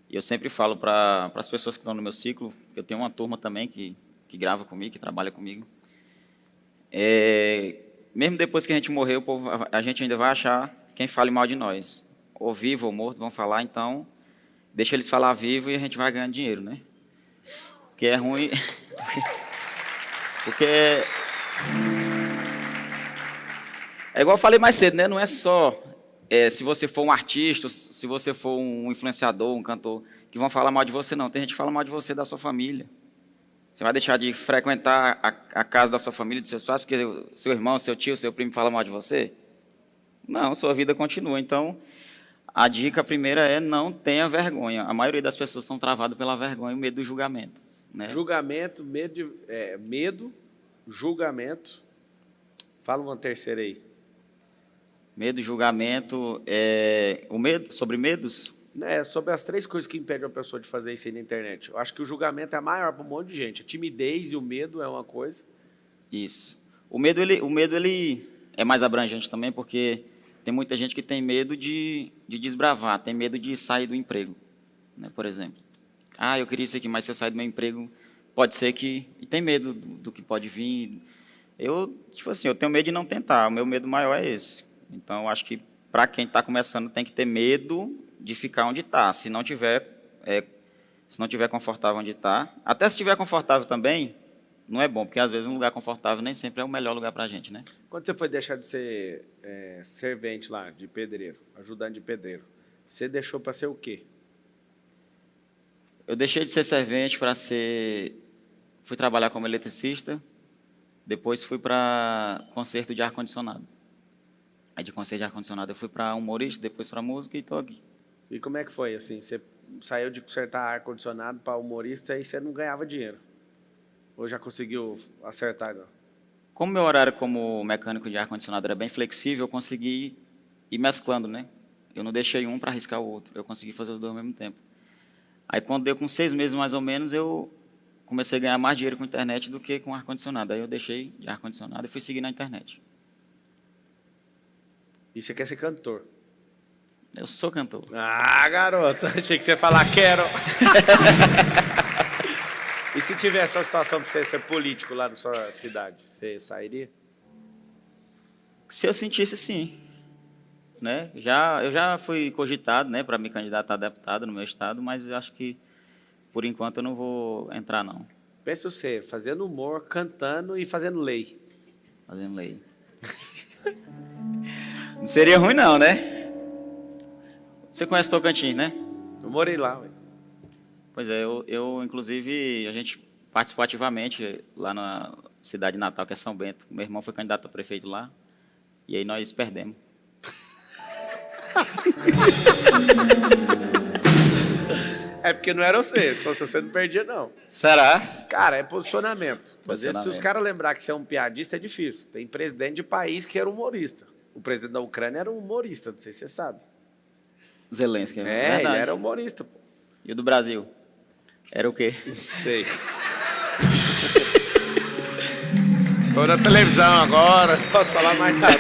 Eu sempre falo para as pessoas que estão no meu ciclo, que eu tenho uma turma também que grava comigo, que trabalha comigo. Mesmo depois que a gente morrer, a gente ainda vai achar quem fale mal de nós. Ou vivo ou morto, vão falar, então deixa eles falar vivo e a gente vai ganhando dinheiro, né? Porque é ruim... Porque... É igual eu falei mais cedo, né? Não é só se você for um artista, se você for um influenciador, um cantor, que vão falar mal de você, não. Tem gente que fala mal de você, da sua família. Você vai deixar de frequentar a casa da sua família, dos seus pais, porque seu irmão, seu tio, seu primo fala mal de você? Não, sua vida continua. Então, a dica primeira é não tenha vergonha. A maioria das pessoas estão travadas pela vergonha e o medo do julgamento, né? Julgamento, medo, julgamento. Fala uma terceira aí. Medo, julgamento, o medo, sobre medos? Sobre as 3 coisas que impedem uma pessoa de fazer isso aí na internet. Eu acho que o julgamento é maior para um monte de gente. A timidez e o medo é uma coisa. Isso. O medo ele é mais abrangente também, porque tem muita gente que tem medo de desbravar, tem medo de sair do emprego, né, por exemplo. Eu queria isso aqui, mas se eu sair do meu emprego, pode ser que... E tem medo do que pode vir, Tipo assim, eu tenho medo de não tentar, o meu medo maior é esse. Então, eu acho que para quem está começando tem que ter medo de ficar onde está. Se não tiver confortável onde está, até se estiver confortável também, não é bom, porque às vezes um lugar confortável nem sempre é o melhor lugar para a gente, né? Quando você foi deixar de ser servente lá, de pedreiro, ajudante de pedreiro, você deixou para ser o quê? Eu deixei de ser servente para ser... Fui trabalhar como eletricista, depois fui para conserto de ar-condicionado. Aí de conserto de ar-condicionado eu fui para humorista, depois para música e estou aqui. E como é que foi, assim? Você saiu de consertar ar-condicionado para humorista e você não ganhava dinheiro? Ou já conseguiu acertar? Não? Como meu horário como mecânico de ar-condicionado era bem flexível, eu consegui ir mesclando, né? Eu não deixei um para arriscar o outro, eu consegui fazer os dois ao mesmo tempo. Aí, quando deu com 6 meses, mais ou menos, eu comecei a ganhar mais dinheiro com a internet do que com ar-condicionado. Aí eu deixei de ar-condicionado e fui seguir na internet. E você quer ser cantor? Eu sou cantor. Ah, garota, achei que você ia falar quero. E se tivesse uma situação para você ser político lá na sua cidade, você sairia? Se eu sentisse, sim. Né? Eu já fui cogitado, né, para me candidatar a deputado no meu estado, mas eu acho que, por enquanto, eu não vou entrar, não. Pense você, fazendo humor, cantando e fazendo lei. Fazendo lei. Não seria ruim, não, né? Você conhece Tocantins, né? Eu morei lá. Ué. Pois é, inclusive, a gente participou ativamente lá na cidade natal, que é São Bento. Meu irmão foi candidato a prefeito lá, e aí nós perdemos. É porque não era você, se fosse você não perdia não. Será? Cara, é posicionamento. Às vezes se os Posicionamento. caras lembrar que você é um piadista é difícil. Tem presidente de país que era humorista. O presidente da Ucrânia era um humorista, não sei se você sabe. Zelensky, Ele verdade. era humorista. Pô. E o do Brasil? Era o quê? Sei. Tô na televisão agora, não posso falar mais nada.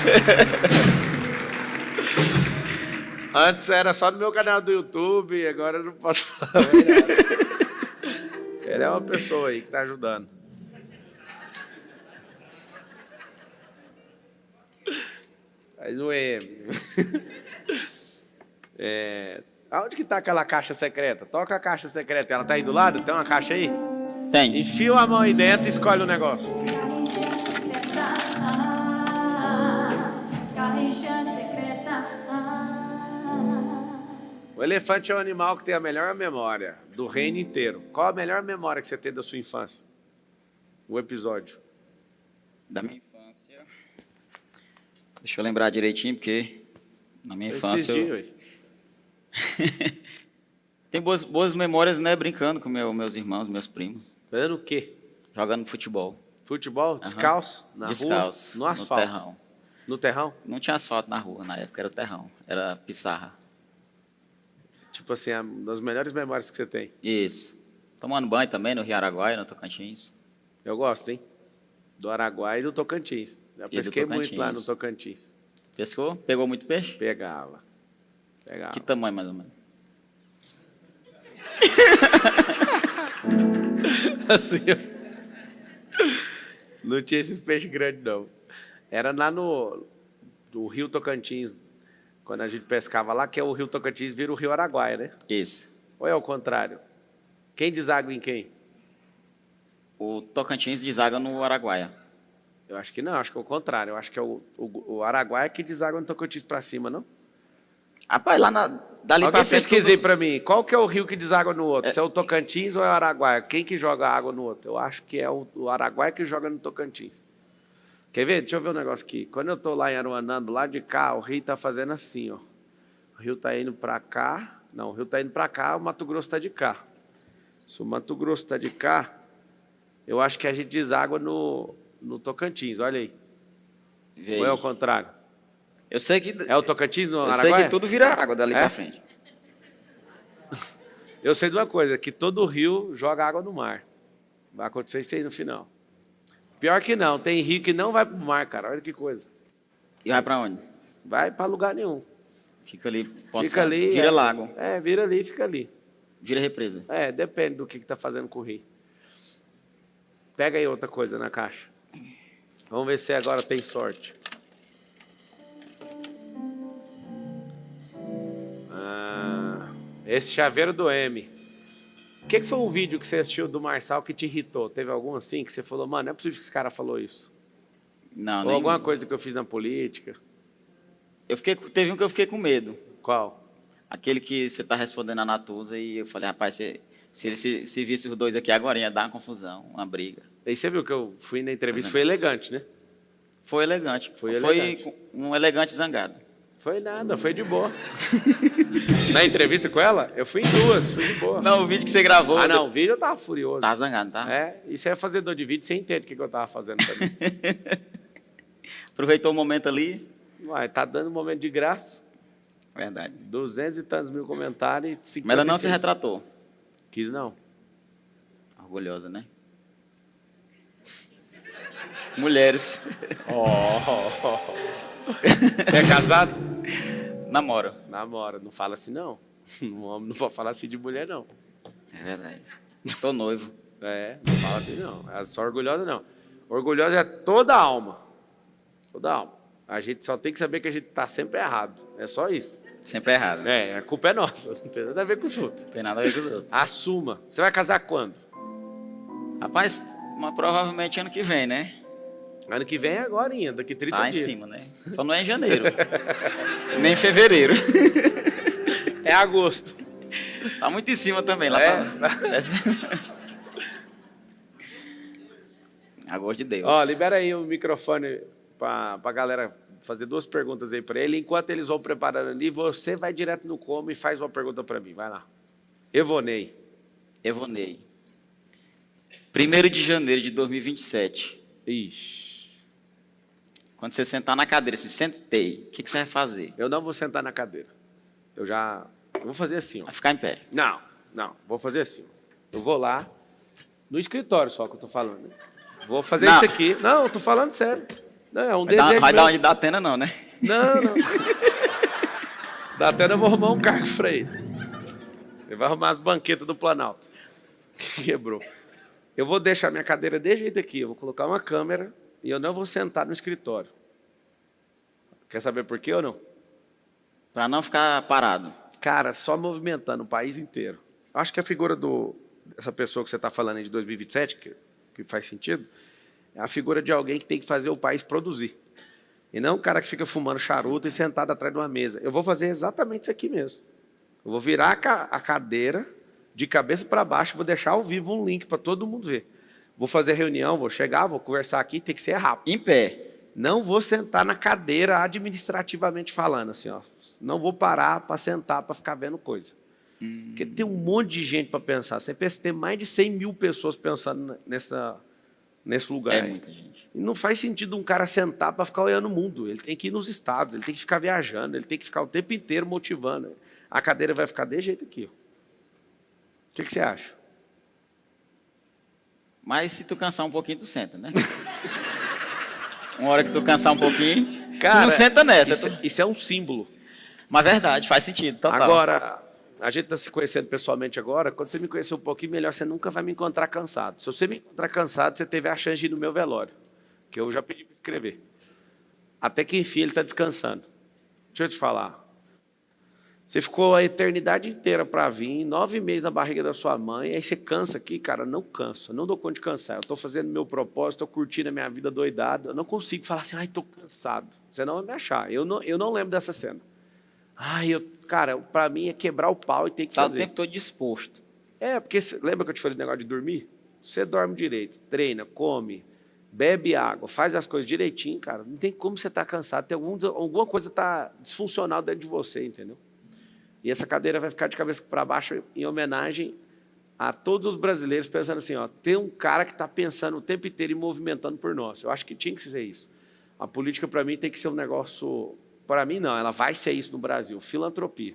Antes era só no meu canal do YouTube, agora eu não posso falar mais nada. Ele é uma pessoa aí que tá ajudando. Faz o M. Aonde que tá aquela caixa secreta? Toca a caixa secreta. Ela tá aí do lado? Tem uma caixa aí? Tem. Enfia a mão aí dentro e escolhe o negócio. Caixa secreta. O elefante é o animal que tem a melhor memória do reino inteiro. Qual a melhor memória que você tem da sua infância? O episódio. Da minha infância. Deixa eu lembrar direitinho, porque na minha infância Esses dias, tem boas memórias, né? Brincando com meus irmãos, meus primos. fazendo o quê? Jogando futebol. Futebol? Descalço? Na Descalço. rua? No asfalto? No terrão. No terrão? Não tinha asfalto na rua na época, era o terrão. Era pissarra. Tipo assim, uma das melhores memórias que você tem. Isso. Tomando banho também no Rio Araguaia, no Tocantins. Eu gosto, hein? Do Araguaia e do Tocantins. Já E do pesquei muito lá no Tocantins. Tocantins. Pescou? Pegou muito peixe? Pegava. Que tamanho, mais ou menos? Assim, não tinha esses peixes grandes, não. Era lá no Rio Tocantins, quando a gente pescava lá, que é o Rio Tocantins vira o Rio Araguaia, né? Isso. Ou é o contrário? Quem deságua em quem? O Tocantins deságua no Araguaia. Eu acho que não, acho que é o contrário. Eu acho que é o Araguaia que deságua no Tocantins para cima, não? Rapaz, dali Alguém pra frente... pesquisei para mim. Qual que é o rio que deságua no outro? Se é o Tocantins ou é o Araguaia? Quem que joga água no outro? Eu acho que é o Araguaia que joga no Tocantins. Quer ver? Deixa eu ver um negócio aqui. Quando eu estou lá em Aruanã, do lado de cá, o rio está fazendo assim, ó. O rio está indo para cá. Não, o rio está indo para cá, o Mato Grosso está de cá. Se o Mato Grosso está de cá, eu acho que a gente deságua no Tocantins, olha aí. Veio. Ou é o contrário? Eu sei que... É o Tocantins no Eu Araguaia? sei que tudo vira água dali pra frente. Eu sei de uma coisa, que todo rio joga água no mar. Vai acontecer isso aí no final. Pior que não, tem rio que não vai pro mar, cara. Olha que coisa. E vai pra onde? Vai para lugar nenhum. Fica ali. Fica ali. Vira lago. Vira ali e fica ali. Vira represa. Depende do que tá fazendo com o rio. Pega aí outra coisa na caixa. Vamos ver se agora tem sorte. Esse chaveiro do M. O que foi um vídeo que você assistiu do Marçal que te irritou? Teve algum assim que você falou, mano, não é possível que esse cara falou isso? Não, Ou nem... alguma coisa que eu fiz na política? Teve um que eu fiquei com medo. Qual? Aquele que você está respondendo a Natuza e eu falei, rapaz, se ele se visse os dois aqui agora, ia dar uma confusão, uma briga. Aí você viu que eu fui na entrevista, foi elegante, né? Foi elegante. Foi elegante. Um elegante zangado. Foi nada, foi de boa. Na entrevista com ela, eu fui em duas, fui de boa. Não, o vídeo que você gravou... Ah, não, o vídeo eu tava furioso. Tá zangado, tá? É, e você é fazedor de vídeo, você entende o que eu tava fazendo também. Aproveitou o momento ali. Uai, tá dando um momento de graça. Verdade. 200 e tantos mil comentários e 56. Mas ela não se retratou. Quis não. Orgulhosa, né? Mulheres. Você é casado? Namoro. Namora, não fala assim não. Um homem não pode falar assim de mulher não. É verdade. Tô noivo. É, não fala assim não. É só orgulhosa não. Orgulhosa é toda a alma. Toda a alma. A gente só tem que saber que a gente tá sempre errado. É só isso. Sempre errado. Né? É, a culpa é nossa. Não tem nada a ver com os outros. Não tem nada a ver com os outros. Assuma. Você vai casar quando? Rapaz, provavelmente ano que vem, né? Ano que vem é agora ainda, daqui 30 Tá dias. em cima, né? Só não é em janeiro. Nem em fevereiro. É agosto. Tá muito em cima também. Lá Agosto de Deus. Ó, libera aí o microfone pra galera fazer duas perguntas aí pra ele. Enquanto eles vão preparando ali, você vai direto no como e faz uma pergunta pra mim. Vai lá. Evonei. 1º de janeiro de 2027. Ixi. Quando você sentar na cadeira, se sentei, o que você vai fazer? Eu não vou sentar na cadeira. Eu vou fazer assim, ó. Vai ficar em pé. Não. Vou fazer assim. Eu vou lá, no escritório só que eu tô falando. Né? Vou fazer Não. isso aqui. Não, eu tô falando sério. Não, é um desejo Vai meu. dar onde dá Atena não, né? Não. Da Atena eu vou arrumar um cargo pra ele. Ele vai arrumar as banquetas do Planalto. Quebrou. Eu vou deixar minha cadeira desse jeito aqui. Eu vou colocar uma câmera e eu não vou sentar no escritório. Quer saber por quê ou não? Para não ficar parado. Cara, só movimentando o país inteiro. Acho que a figura dessa pessoa que você está falando aí de 2027, que faz sentido, é a figura de alguém que tem que fazer o país produzir. E não o cara que fica fumando charuto e sentado atrás de uma mesa. Eu vou fazer exatamente isso aqui mesmo. Eu vou virar a cadeira de cabeça para baixo, vou deixar ao vivo um link para todo mundo ver. Vou fazer reunião, vou chegar, vou conversar aqui, tem que ser rápido. Em pé. Não vou sentar na cadeira administrativamente falando, assim, ó. Não vou parar para sentar para ficar vendo coisa. Porque tem um monte de gente para pensar. Você pensa que tem mais de 100 mil pessoas pensando nesse lugar. É aí. muita gente. E não faz sentido um cara sentar para ficar olhando o mundo. Ele tem que ir nos estados, ele tem que ficar viajando, ele tem que ficar o tempo inteiro motivando. A cadeira vai ficar desse jeito aqui. Ó. O que você acha? Mas se tu cansar um pouquinho, tu senta, né? Uma hora que tu cansar um pouquinho, Cara, tu não senta nessa. Isso é um símbolo. Mas verdade, faz sentido, total. Agora, a gente está se conhecendo pessoalmente agora. Quando você me conhecer um pouquinho melhor, você nunca vai me encontrar cansado. Se você me encontrar cansado, você teve a chance de ir no meu velório, que eu já pedi para escrever. Até que, enfim, ele está descansando. Deixa eu te falar. Você ficou a eternidade inteira para vir, 9 meses na barriga da sua mãe, aí você cansa aqui, cara, não canso, não dou conta de cansar. Eu estou fazendo meu propósito, estou curtindo a minha vida doidada, eu não consigo falar assim, ai, estou cansado. Você não vai me achar. Eu não lembro dessa cena. Ai, cara, para mim é quebrar o pau e ter que Tá o fazer. tempo todo disposto. É, porque lembra que eu te falei do negócio de dormir? Você dorme direito, treina, come, bebe água, faz as coisas direitinho, cara, não tem como você estar cansado, tem alguma coisa está disfuncional dentro de você, entendeu? E essa cadeira vai ficar de cabeça para baixo em homenagem a todos os brasileiros pensando assim, ó, tem um cara que está pensando o tempo inteiro e movimentando por nós. Eu acho que tinha que ser isso. A política, para mim, tem que ser um negócio... Para mim, não. Ela vai ser isso no Brasil. Filantropia.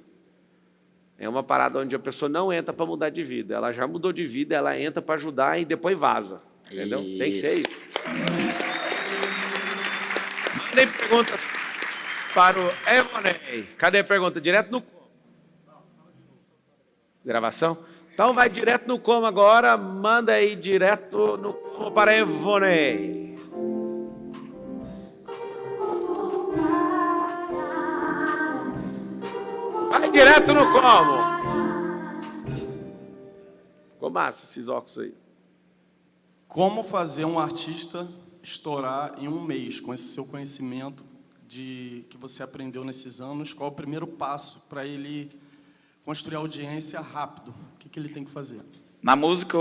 É uma parada onde a pessoa não entra para mudar de vida. Ela já mudou de vida, ela entra para ajudar e depois vaza. Entendeu? Isso. Tem que ser isso. Mandei perguntas para o Evonei. Cadê a pergunta? Direto no... Gravação? Então vai direto no como agora, manda aí direto no como para Evonei. Vai direto no como. Ficou massa esses óculos aí. Como fazer um artista estourar em um mês com esse seu conhecimento que você aprendeu nesses anos? Qual é o primeiro passo para ele construir audiência rápido? O que ele tem que fazer? Na música,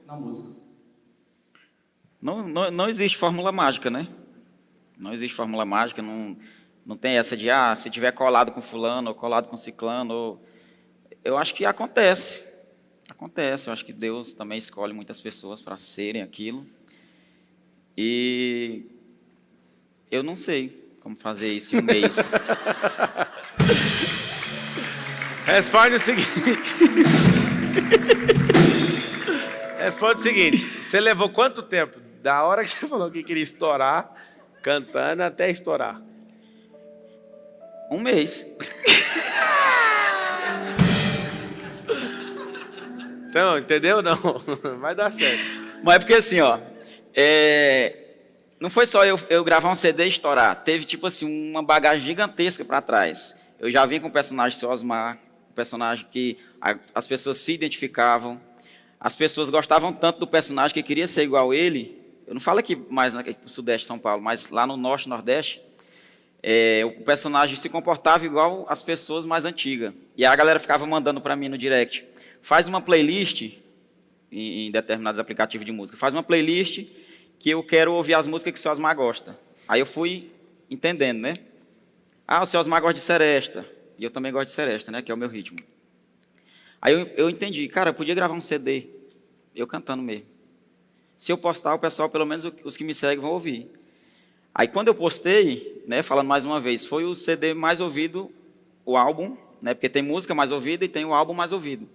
Na música. não existe fórmula mágica, né? Não existe fórmula mágica, não tem essa de, se tiver colado com fulano ou colado com ciclano. Eu acho que acontece. Acontece, eu acho que Deus também escolhe muitas pessoas para serem aquilo. E eu não sei como fazer isso em um mês. Responde o seguinte. Responde o seguinte. Você levou quanto tempo? Da hora que você falou que queria estourar, cantando, até estourar. Um mês. Então, entendeu? Não. Vai dar certo. Mas é porque assim, não foi só eu gravar um CD e estourar. Teve, tipo assim, uma bagagem gigantesca para trás. Eu já vim com o personagem do Seu Osmar, um personagem que as pessoas se identificavam. As pessoas gostavam tanto do personagem que queria ser igual a ele. Eu não falo aqui mais no Sudeste de São Paulo, mas lá no Norte e Nordeste, o personagem se comportava igual as pessoas mais antigas. E a galera ficava mandando para mim no direct. Faz uma playlist em determinados aplicativos de música. Faz uma playlist que eu quero ouvir as músicas que o Seu Osmar gosta. Aí eu fui entendendo, né? O Seu Osmar gosta de seresta. E eu também gosto de seresta, né? Que é o meu ritmo. Aí eu entendi. Cara, eu podia gravar um CD. Eu cantando mesmo. Se eu postar, o pessoal, pelo menos os que me seguem, vão ouvir. Aí quando eu postei, né? Falando mais uma vez, foi o CD mais ouvido, o álbum, né? Porque tem música mais ouvida e tem o álbum mais ouvido.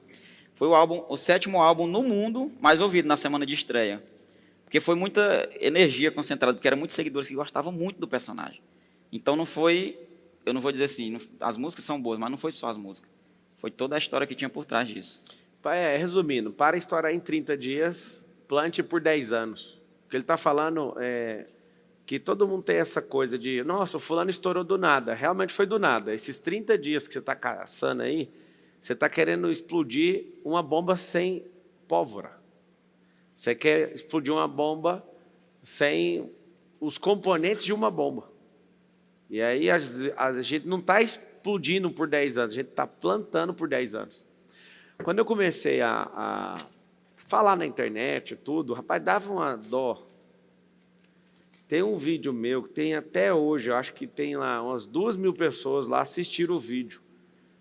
Foi o 7º álbum no mundo mais ouvido na semana de estreia. Porque foi muita energia concentrada, porque eram muitos seguidores que gostavam muito do personagem. Então não foi, eu não vou dizer assim, as músicas são boas, mas não foi só as músicas. Foi toda a história que tinha por trás disso. Resumindo, para estourar em 30 dias, plante por 10 anos. O que ele está falando é que todo mundo tem essa coisa de, nossa, o fulano estourou do nada. Realmente foi do nada. Esses 30 dias que você está caçando aí, você está querendo explodir uma bomba sem pólvora. Você quer explodir uma bomba sem os componentes de uma bomba. E aí a gente não está explodindo por 10 anos, a gente está plantando por 10 anos. Quando eu comecei a falar na internet e tudo, rapaz, dava uma dó. Tem um vídeo meu que tem até hoje, eu acho que tem lá umas 2.000 pessoas lá assistiram o vídeo.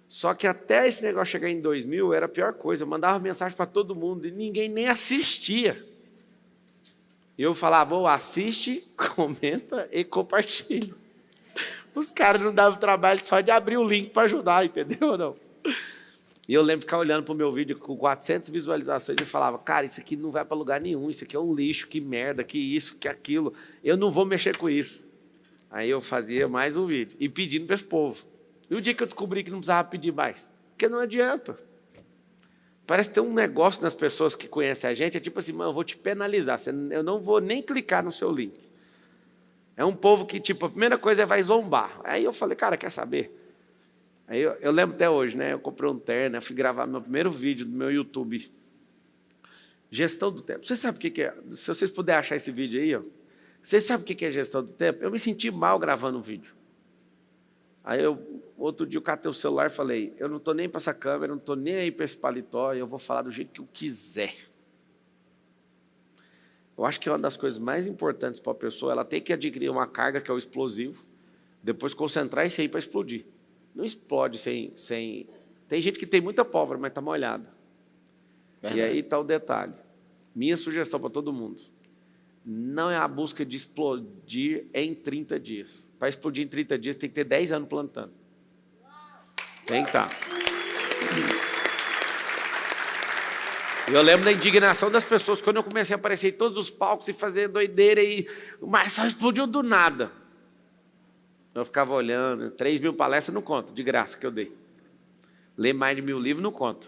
Só que até esse negócio chegar em 2000 era a pior coisa. Eu mandava mensagem para todo mundo e ninguém nem assistia. Eu falava, assiste, comenta e compartilha. Os caras não davam trabalho só de abrir o link para ajudar, entendeu ou não? E eu lembro de ficar olhando para o meu vídeo com 400 visualizações e falava, cara, isso aqui não vai para lugar nenhum, isso aqui é um lixo, que merda, que isso, que aquilo. Eu não vou mexer com isso. Aí eu fazia mais um vídeo e pedindo para esse povo. E o dia que eu descobri que não precisava pedir mais? Porque não adianta. Parece que tem um negócio nas pessoas que conhecem a gente, é tipo assim, mano, eu vou te penalizar, eu não vou nem clicar no seu link. É um povo que, tipo, a primeira coisa é vai zombar. Aí eu falei, cara, quer saber? Aí eu lembro até hoje, né? Eu comprei um terno, fui gravar meu primeiro vídeo do meu YouTube. Gestão do tempo. Você sabe o que é? Se vocês puderem achar esse vídeo aí, vocês sabem o que é gestão do tempo? Eu me senti mal gravando um vídeo. Aí outro dia eu catei o celular e falei, eu não estou nem para essa câmera, eu não estou nem aí para esse paletó, eu vou falar do jeito que eu quiser. Eu acho que uma das coisas mais importantes para a pessoa, ela tem que adquirir uma carga que é o explosivo, depois concentrar isso aí para explodir. Não explode sem... Tem gente que tem muita pólvora, mas está molhada. Verdade. E aí está o detalhe. Minha sugestão para todo mundo. Não é a busca de explodir em 30 dias. Para explodir em 30 dias, tem que ter 10 anos plantando. Tem que estar. Eu lembro da indignação das pessoas quando eu comecei a aparecer em todos os palcos e fazer doideira e o Marçal explodiu do nada. Eu ficava olhando, 3.000 palestras não conta, de graça que eu dei. Ler mais de 1.000 livros não conta.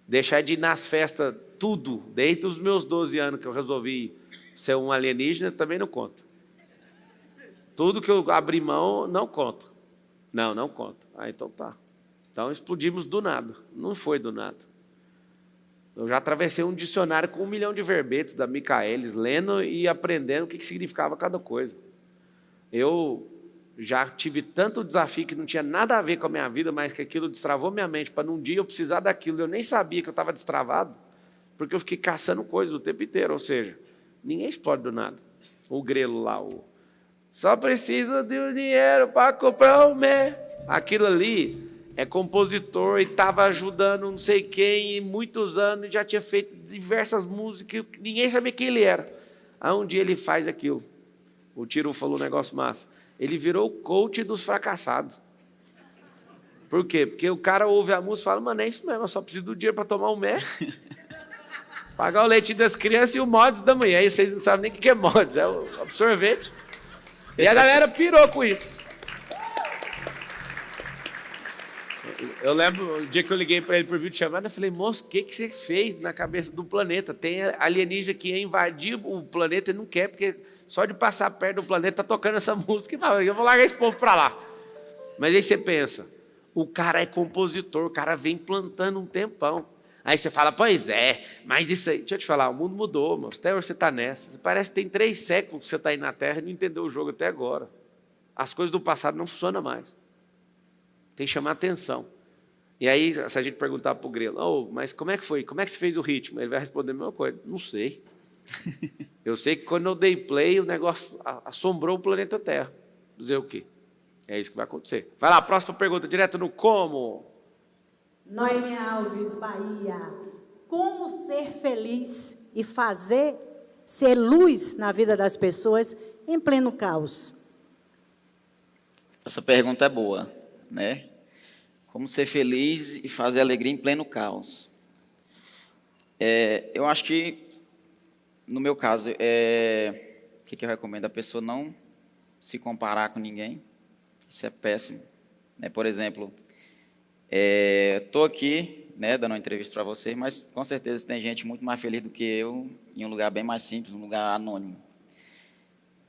Deixar de ir nas festas, tudo, desde os meus 12 anos que eu resolvi ser um alienígena, também não conta. Tudo que eu abri mão, não conta. Não conta. Então tá. Então explodimos do nada. Não foi do nada. Eu já atravessei um dicionário com 1 milhão de verbetes da Michaelis, lendo e aprendendo o que significava cada coisa. Eu já tive tanto desafio que não tinha nada a ver com a minha vida, mas que aquilo destravou minha mente para num dia eu precisar daquilo. Eu nem sabia que eu estava destravado, porque eu fiquei caçando coisas o tempo inteiro. Ou seja, ninguém explode do nada. O grelo lá, só precisa de um dinheiro para comprar um mé. Aquilo ali é compositor e estava ajudando não sei quem, em muitos anos, já tinha feito diversas músicas, ninguém sabia quem ele era. Aí um dia ele faz aquilo. O Tiro falou um negócio massa. Ele virou o coach dos fracassados. Por quê? Porque o cara ouve a música e fala, mano, é isso mesmo, eu só preciso do dinheiro para tomar um mé. Pagar o leitinho das crianças e o mods da manhã. Aí vocês não sabem nem o que é mods, é o absorvente. E a galera pirou com isso. Eu lembro o dia que eu liguei para ele por vídeo chamada, eu falei, moço, o que você fez na cabeça do planeta? Tem alienígena que ia invadir o planeta e não quer, porque só de passar perto do planeta tá tocando essa música e fala, eu vou largar esse povo para lá. Mas aí você pensa, o cara é compositor, o cara vem plantando um tempão. Aí você fala, pois é, mas isso aí, deixa eu te falar, o mundo mudou, moço, até hoje você está nessa. Você parece que tem 3 séculos que você está aí na Terra e não entendeu o jogo até agora. As coisas do passado não funcionam mais. Tem que chamar atenção. E aí, se a gente perguntar para o Grelo, oh, mas como é que foi? Como é que você fez o ritmo? Ele vai responder a mesma coisa. Não sei. Eu sei que quando eu dei play, o negócio assombrou o planeta Terra. Dizer o quê? É isso que vai acontecer. Vai lá, próxima pergunta, direto no como. Noêmia Alves, Bahia. Como ser feliz e fazer ser luz na vida das pessoas em pleno caos? Essa pergunta é boa, né? Como ser feliz e fazer alegria em pleno caos? Eu acho que, no meu caso, o que eu recomendo? A pessoa não se comparar com ninguém. Isso é péssimo. Né? Por exemplo, estou aqui, né, dando uma entrevista para vocês, mas com certeza tem gente muito mais feliz do que eu em um lugar bem mais simples, um lugar anônimo.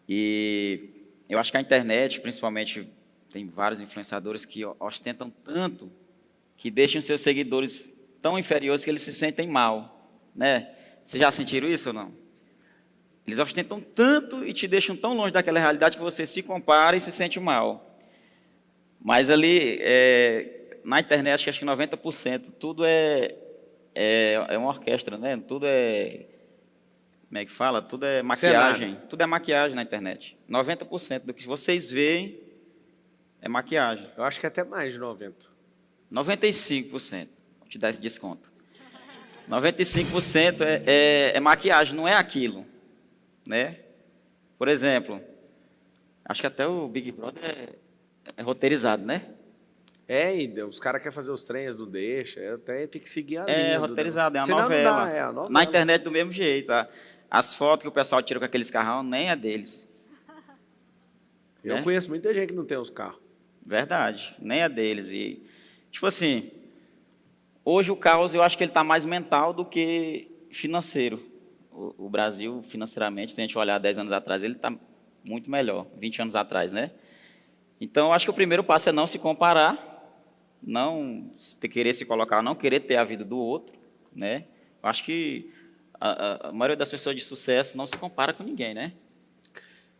E eu acho que a internet, principalmente, tem vários influenciadores que ostentam tanto que deixam seus seguidores tão inferiores que eles se sentem mal, né? Vocês já sentiram isso ou não? Eles ostentam tanto e te deixam tão longe daquela realidade que você se compara e se sente mal. Mas ali, na internet, acho que 90%, tudo é uma orquestra, né? Tudo é... Como é que fala? Tudo é maquiagem. Cenário. Tudo é maquiagem na internet. 90% do que vocês veem é maquiagem. Eu acho que é até mais de 90%. 95%. Vou te dar esse desconto. 95% é maquiagem, não é aquilo. Né? Por exemplo, acho que até o Big Brother é roteirizado, né? E os caras querem fazer os trens, não deixa, até tem que seguir a linha. É roteirizado, é uma Senão não novela. dá, é a novela. Na internet do mesmo jeito. Tá? As fotos que o pessoal tira com aqueles carrão nem é deles. Eu né? conheço muita gente que não tem os carros. Verdade, nem é deles. E, tipo assim, hoje o caos eu acho que ele está mais mental do que financeiro. O Brasil, financeiramente, se a gente olhar 10 anos atrás, ele está muito melhor, 20 anos atrás, né? Então, eu acho que o primeiro passo é não se comparar, não querer se colocar, não querer ter a vida do outro, né? Eu acho que a maioria das pessoas de sucesso não se compara com ninguém, né?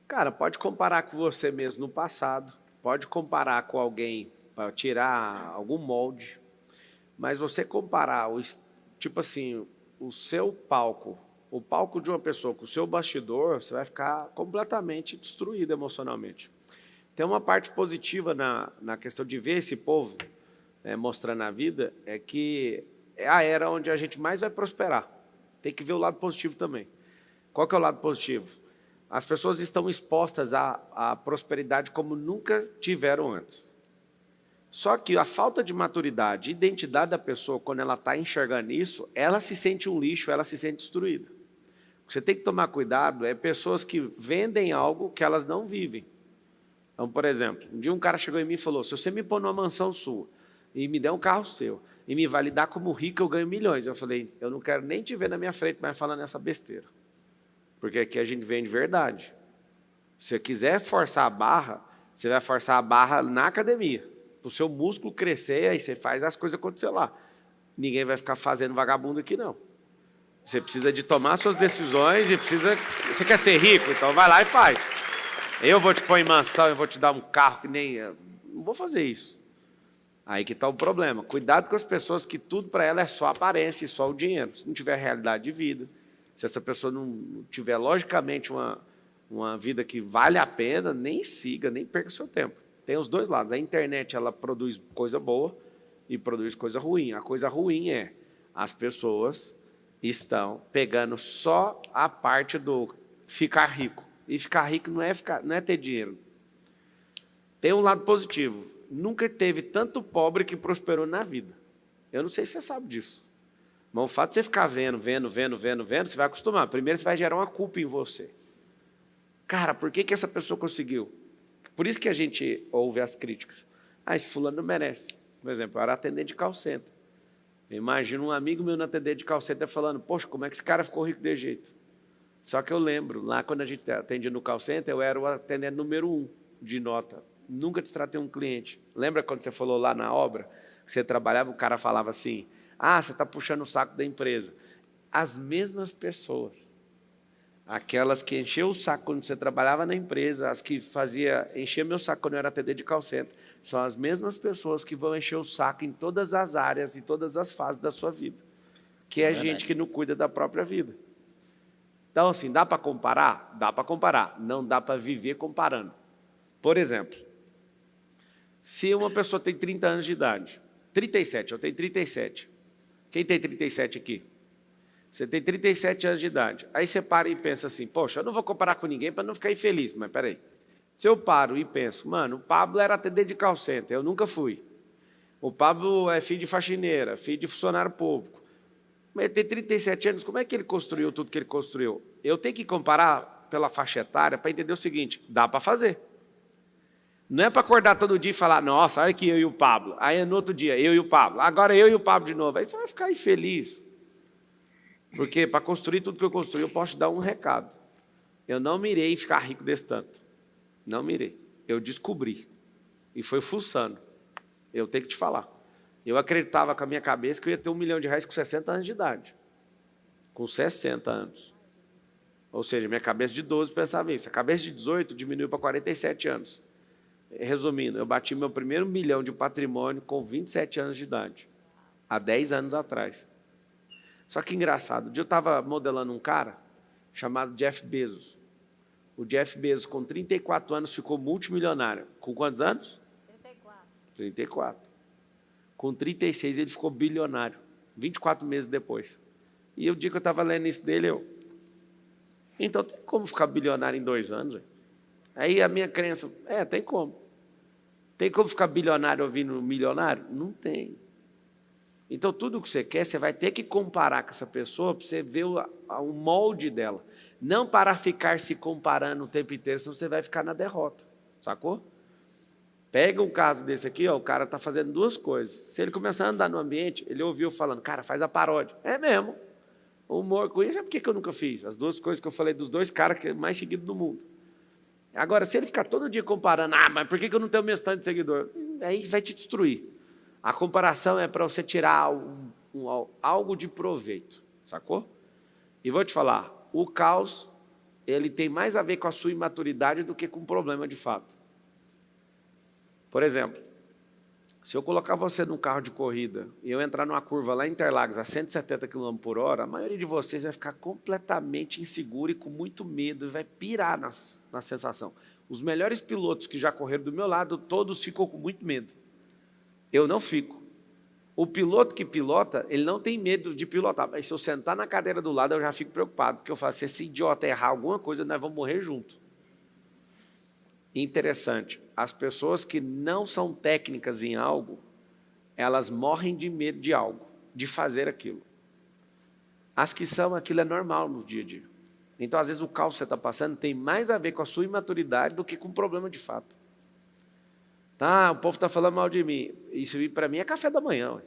Cara, pode comparar com você mesmo no passado, pode comparar com alguém para tirar algum molde, mas você comparar, tipo assim, o seu palco, o palco de uma pessoa com o seu bastidor, você vai ficar completamente destruído emocionalmente. Tem uma parte positiva na questão de ver esse povo mostrando a vida, é que é a era onde a gente mais vai prosperar. Tem que ver o lado positivo também. Qual que é o lado positivo? As pessoas estão expostas à prosperidade como nunca tiveram antes. Só que a falta de maturidade, identidade da pessoa, quando ela está enxergando isso, ela se sente um lixo, ela se sente destruída. O que você tem que tomar cuidado é pessoas que vendem algo que elas não vivem. Então, por exemplo, um dia um cara chegou em mim e falou, se você me pôr numa mansão sua e me der um carro seu e me validar como rico, eu ganho milhões. Eu falei, eu não quero nem te ver na minha frente mais falando essa besteira. Porque aqui a gente vende verdade. Se você quiser forçar a barra, você vai forçar a barra na academia. para o seu músculo crescer, aí você faz as coisas acontecer lá. Ninguém vai ficar fazendo vagabundo aqui, não. Você precisa de tomar suas decisões e precisa... Você quer ser rico? Então vai lá e faz. Eu vou te pôr em mansão, eu vou te dar um carro que nem... Não vou fazer isso. Aí que está o problema. Cuidado com as pessoas que tudo para ela é só aparência e só o dinheiro. Se não tiver realidade de vida, se essa pessoa não tiver, logicamente, uma vida que vale a pena, nem siga, nem perca seu tempo. Tem os dois lados. A internet, ela produz coisa boa e produz coisa ruim. A coisa ruim é as pessoas estão pegando só a parte do ficar rico. E ficar rico não é ter dinheiro. Tem um lado positivo. Nunca teve tanto pobre que prosperou na vida. Eu não sei se você sabe disso. Mas o fato de você ficar vendo, você vai acostumar. Primeiro você vai gerar uma culpa em você. Cara, por que essa pessoa conseguiu? Por isso que a gente ouve as críticas. Ah, esse fulano não merece. Por exemplo, eu era atendente de call center. Eu imagino um amigo meu no atendente de call center falando, poxa, como é que esse cara ficou rico desse jeito? Só que eu lembro, lá quando a gente atendia no call center, eu era o atendente número 1 de nota. Nunca destratei um cliente. Lembra quando você falou lá na obra, que você trabalhava, o cara falava assim, ah, você está puxando o saco da empresa. As mesmas pessoas, aquelas que enchiam o saco quando você trabalhava na empresa, as que encher meu saco quando eu era atendente de call center, são as mesmas pessoas que vão encher o saco em todas as áreas e todas as fases da sua vida, que é gente que não cuida da própria vida. Então, assim, dá para comparar? Dá para comparar. Não dá para viver comparando. Por exemplo, se uma pessoa tem 30 anos de idade, 37, eu tenho 37. Quem tem 37 aqui? Você tem 37 anos de idade. Aí você para e pensa assim, poxa, eu não vou comparar com ninguém para não ficar infeliz. Mas peraí, se eu paro e penso, mano, o Pablo era atendente de call center, eu nunca fui. O Pablo é filho de faxineira, filho de funcionário público. Mas ele tem 37 anos, como é que ele construiu tudo que ele construiu? Eu tenho que comparar pela faixa etária para entender o seguinte, dá para fazer. Não é para acordar todo dia e falar, nossa, olha aqui eu e o Pablo. Aí no outro dia, eu e o Pablo. Agora eu e o Pablo de novo. Aí você vai ficar infeliz. Porque para construir tudo que eu construí, eu posso te dar um recado. Eu não mirei ficar rico desse tanto. Não mirei. Eu descobri. E foi fuçando. Eu tenho que te falar. Eu acreditava com a minha cabeça que eu ia ter R$1 milhão com 60 anos de idade. Com 60 anos. Ou seja, minha cabeça de 12 pensava isso. A cabeça de 18 diminuiu para 47 anos. Resumindo, eu bati meu primeiro 1 milhão de patrimônio com 27 anos de idade. Há 10 anos atrás. Só que engraçado, um dia eu estava modelando um cara chamado Jeff Bezos. O Jeff Bezos, com 34 anos, ficou multimilionário. Com quantos anos? 34. Com 36, ele ficou bilionário. 24 meses depois. E o dia que eu estava lendo isso dele, então tem como ficar bilionário em 2 anos? Véio? Aí a minha crença, tem como. Tem como ficar bilionário ouvindo milionário? Não tem. Então, tudo que você quer, você vai ter que comparar com essa pessoa para você ver o molde dela. Não para ficar se comparando o tempo inteiro, senão você vai ficar na derrota. Sacou? Pega um caso desse aqui, o cara está fazendo 2 coisas. Se ele começar a andar no ambiente, ele ouviu falando, cara, faz a paródia. É mesmo. O humor com isso, por que eu nunca fiz? As 2 coisas que eu falei dos 2 caras que é mais seguido do mundo. Agora, se ele ficar todo dia comparando, mas por que eu não tenho o mesmo tanto de seguidor? Aí vai te destruir. A comparação é para você tirar algo de proveito, sacou? E vou te falar, o caos, ele tem mais a ver com a sua imaturidade do que com o problema de fato. Por exemplo, se eu colocar você num carro de corrida e eu entrar numa curva lá em Interlagos a 170 km por hora, a maioria de vocês vai ficar completamente inseguro e com muito medo e vai pirar na sensação. Os melhores pilotos que já correram do meu lado, todos ficam com muito medo. Eu não fico. O piloto que pilota, ele não tem medo de pilotar. Mas se eu sentar na cadeira do lado, eu já fico preocupado. Porque eu falo, se esse idiota errar alguma coisa, nós vamos morrer junto. Interessante. As pessoas que não são técnicas em algo, elas morrem de medo de algo, de fazer aquilo. As que são, aquilo é normal no dia a dia. Então, às vezes, o caos que você está passando tem mais a ver com a sua imaturidade do que com o problema de fato. Tá, o povo está falando mal de mim. Isso para mim é café da manhã. Ué.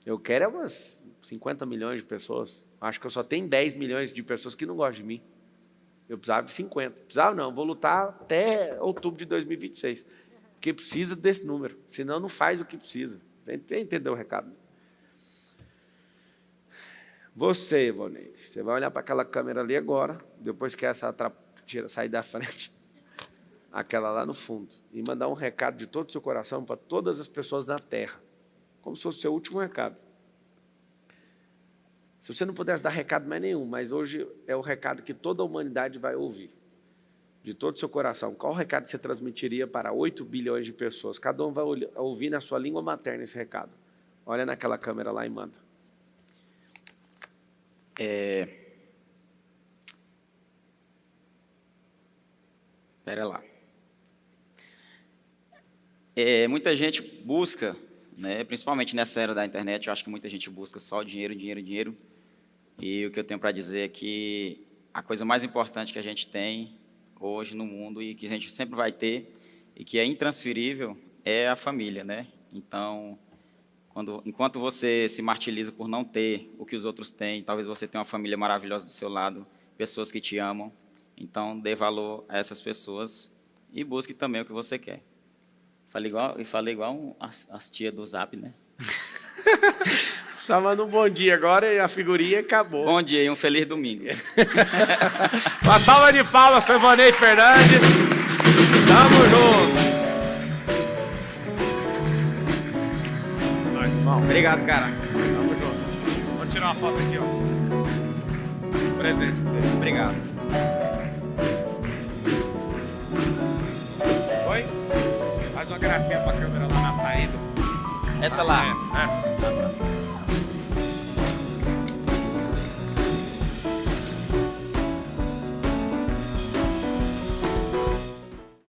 Eu quero umas 50 milhões de pessoas. Acho que eu só tenho 10 milhões de pessoas que não gostam de mim. Eu precisava de 50. Precisava não, vou lutar até outubro de 2026. Porque precisa desse número, senão não faz o que precisa. Entendeu o recado? Você, Ivonei, você vai olhar para aquela câmera ali agora, depois que essa sair da frente, aquela lá no fundo, e mandar um recado de todo o seu coração para todas as pessoas da Terra, como se fosse o seu último recado. Se você não pudesse dar recado mais nenhum, mas hoje é o recado que toda a humanidade vai ouvir, de todo o seu coração. Qual recado você transmitiria para 8 bilhões de pessoas? Cada um vai ouvir na sua língua materna esse recado. Olha naquela câmera lá e manda. Espera lá. Muita gente busca, né, principalmente nessa era da internet, eu acho que muita gente busca só dinheiro, dinheiro, dinheiro. E o que eu tenho para dizer é que a coisa mais importante que a gente tem hoje no mundo e que a gente sempre vai ter e que é intransferível é a família, né? Então, enquanto você se martiriza por não ter o que os outros têm, talvez você tenha uma família maravilhosa do seu lado, pessoas que te amam. Então, dê valor a essas pessoas e busque também o que você quer. Falei igual as tias do Zap, né? Só manda um bom dia agora e a figurinha acabou. Bom dia e um feliz domingo. Uma salva de palmas para Ivonei Fernandes. Tamo junto. Obrigado, cara. Tamo junto. Vou tirar uma foto aqui, ó. Presente. Obrigado. Oi? Faz uma gracinha pra câmera lá na saída. Essa lá. Essa.